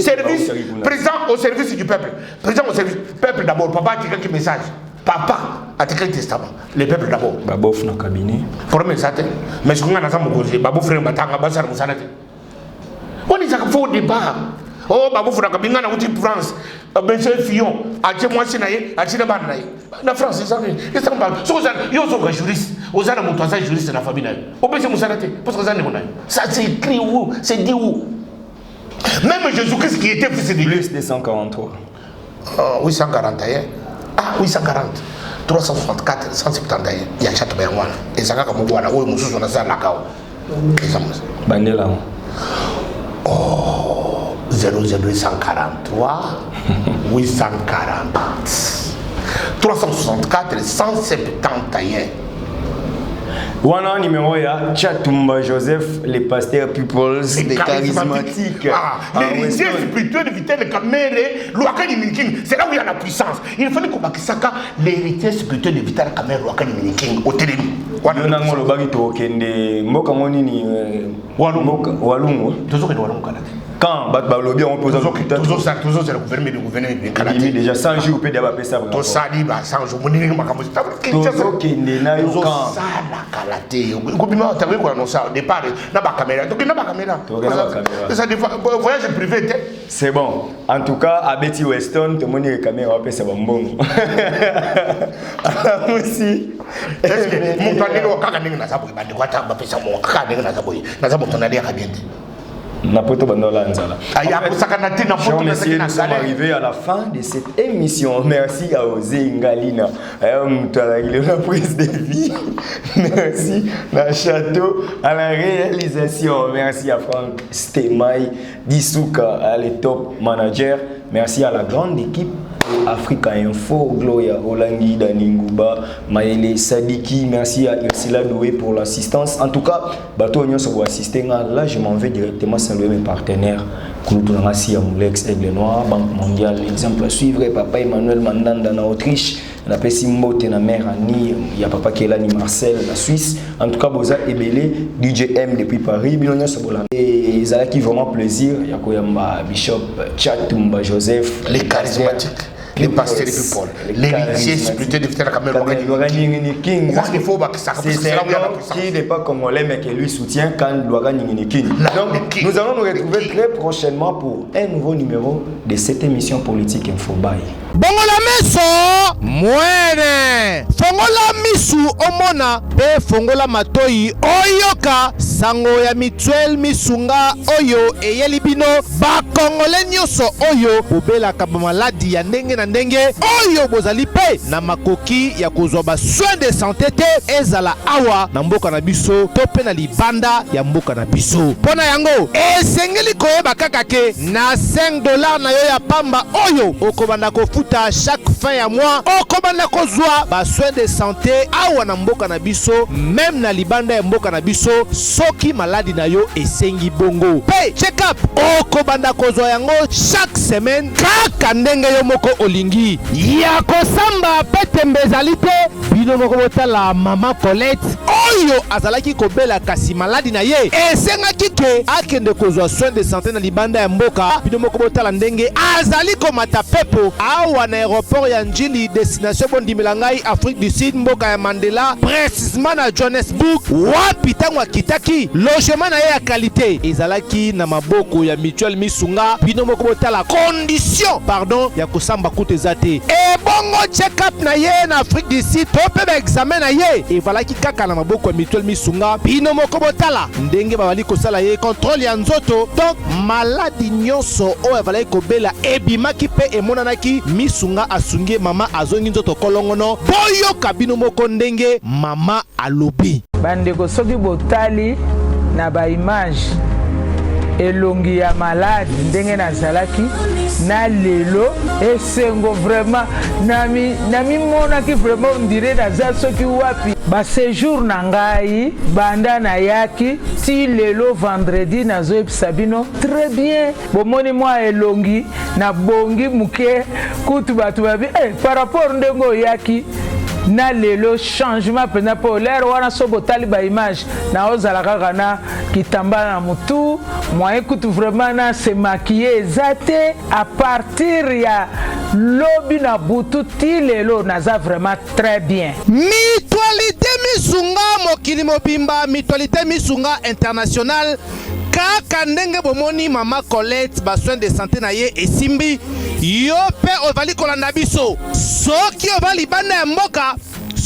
Service, président au service du peuple. Président au service du peuple d'abord. Papa a écrit un message. Papa a écrit un testament. Le peuple d'abord. Babouf dans le cabinet. Pour me ça, mais je comprends que Babou frère Batanga Bassar Moussanate. On dit ça qu'il faut au départ. Oh, Babou frère Kabinga na uti France. Monsieur Fillon, a été moi sinaye, a été là-bas. La France, c'est ça. Ils sont pas. Ils sont juristes. Ils sont des juristes de la famille. Au pays, c'est parce que ça c'est écrit où? C'est dit où? Même Jésus-Christ qui était fils de Dieu. Plus de 143. 841. Ah, 840. 364, 171. Il y a Château Berwan. Et ça, comme on voit, on a ça là. Bandela. Oh, 00143, 840. 364, 171. Wana numéro ya Chatumba Joseph, les pasteurs peoples, les charismatiques. Les idées spirituelles de Vitel Kamere, Louakani Miniking, c'est là où il y a la puissance. Il fallait qu'on bakisaka l'héritier spirituel de Vitel Kamere, Louakani Miniking, au télé. Wana ngolo bagi to kende mboka ngoni ni walungu. Tozo ke walungu kanate. Quand Batbalobi on pose toujours c'est le gouvernement de Canada. Il déjà 100 jours peut d'abord ça. Tout ça dit 100 jours mon ninga makambo. Toujours kende na yo quand. Ça la Canada. Gouvernement t'avais quoi non ça au départ na ba caméra. Donc na ba caméra. Ça des voyage privé. C'est bon. En tout cas à Betty Weston tout le monde est caméra après ça va bon. Aussi. Est-ce que mon panier au kaka ninga na ça boy ba de quoi ta ba pesa mon kaka ninga na ça boy. Na ça bon aller à bien. Na poto bandola nzala. Nous sommes arrivés à la fin de cette émission. Merci à Osé Ngalina. La prise de vie. Merci à Château, à la réalisation. Merci à Franck Stemay, Dissouka, à le top manager. Merci à la grande équipe Africa Info, Gloria Olangi, Daningouba, Maëlle Sadiki. Merci à Ursula Doué pour l'assistance. En tout cas, bateau Union sur assister. Là, je m'en vais directement saluer mes partenaires. Kouloutounasi Amoulex, Aigle Noir, Banque Mondiale. Exemple à suivre, Papa Emmanuel Mandanda en Autriche. La Pessimbo, na mère Annie, il y a Papa Kelani Marcel, la Suisse. En tout cas, Boza Ebele, DJM depuis Paris, Bilonia Sobola. Et ils ont qui vraiment plaisir. Il y a Koyamba, Bishop, Chatumba, Joseph. Les charismatiques. Les pasteurs et people, l'héritier spirituel de la caméra. Qui n'est pas congolais mais qui lui soutient quand Loaga Ningini King. Donc nous allons nous retrouver très prochainement pour un nouveau numéro de cette émission politique Infobaye. Bongola meso mwene fongola misu omona pe fongola matoi oyoka sango ya mituel misunga oyo eyelibino ba kongole nyoso oyo bobela ka maladi ya ndenge na ndenge oyo bozali pe na makoki ya kozwa ba soin de santé te ezala awa na mboka na biso to pe na libanda ya mboka na biso pona yango esengeli koyeba kaka ke na $5 na yo ya pamba oyo okobanda kofuta chaque fin ya mois okobanda kozwa ba soin de santé awa na mboka na biso même na libanda ya mboka na biso soki maladi na yo esengi bongo pe check up okobanda kozwa yango chaque semaine kaka ndenge yo moko olingi ya kosamba pete mbezali te bino moko botala mama Colette oyo azalaki kobela kasi maladi na ye esengaki ke akende kozwa soin de santé na libanda ya mboka bino moko botala ndenge azali komata pepo awa na aéroport ya Njili destination bondimela ngai Afrique du Sud mboka ya Mandela précisément na Johannesburg wapi tango akitaki logement na ye ya qualité ezalaki na maboko ya Mutuel Misunga bino moko botala condition pardon ya kosamba kutu ezate e bongo check up na ye na Afrique du Sud to pe ba examen na ye evalaki kaka na maboko ya Mutuel Misunga bino moko botala ndenge babali kosala ye contrôle ya nzoto donc maladi nyonso o evalaki kobela ebimaki pe emonanaki Misunga asungi mama azongi nzoto kolongono boyoka bino moko ndenge mama alobi bandeko soki botali na ba image elongi ya malade ndenge nazalaki na lelo esengo vraiment nami monaki vraiment ondire naza soki wapi ba séjour na ngai banda na yaki ti lelo vendredi nazoyebisa bino très bien bomoni mwa elongi na bongi muke kutu bato babi par rapport ndenge oyaki na lelo changement pena po l'air wana so botali ba image na ozala kaka na kitamba na mutu moyen kutu vraiment na se maquiller zate à partir ya lobi na butu ti lelo naza vraiment très bien. Mutualité Misunga mokili mobimba Mutualité Misunga international kaka ndenge bomoni mama Colette ba soin de santé na ye esimbi yo pe ovali kolanda biso soki ovali banda ya mboka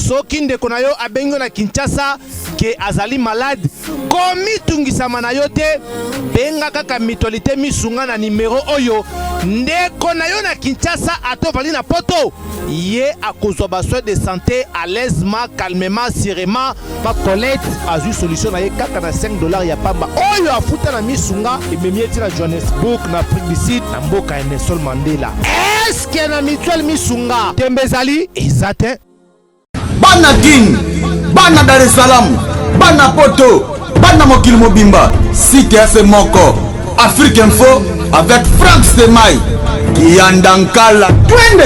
soki ndeko na yo abengo na Kinshasa ke azali malade komi tungisama na yo te benga kaka Mutualité Misunga na numéro oyo ndeko na yo na Kinshasa atovali na poto ye akozwa ba soin de santé à l'aisement calmement sereinement ma Colette azui solution na ye kaka na $5 ya pamba oyo afuta na Misunga ememieti na Johannesburg na Afrique du Sud na mboka ya Nelson Mandela est-ce que na Mutuel Misunga tembezali ezate bana King bana Dar es Salaam bana poto bana mokili mobimba site ya moko Afrique Info avec Franck Stemay Kiandankala twende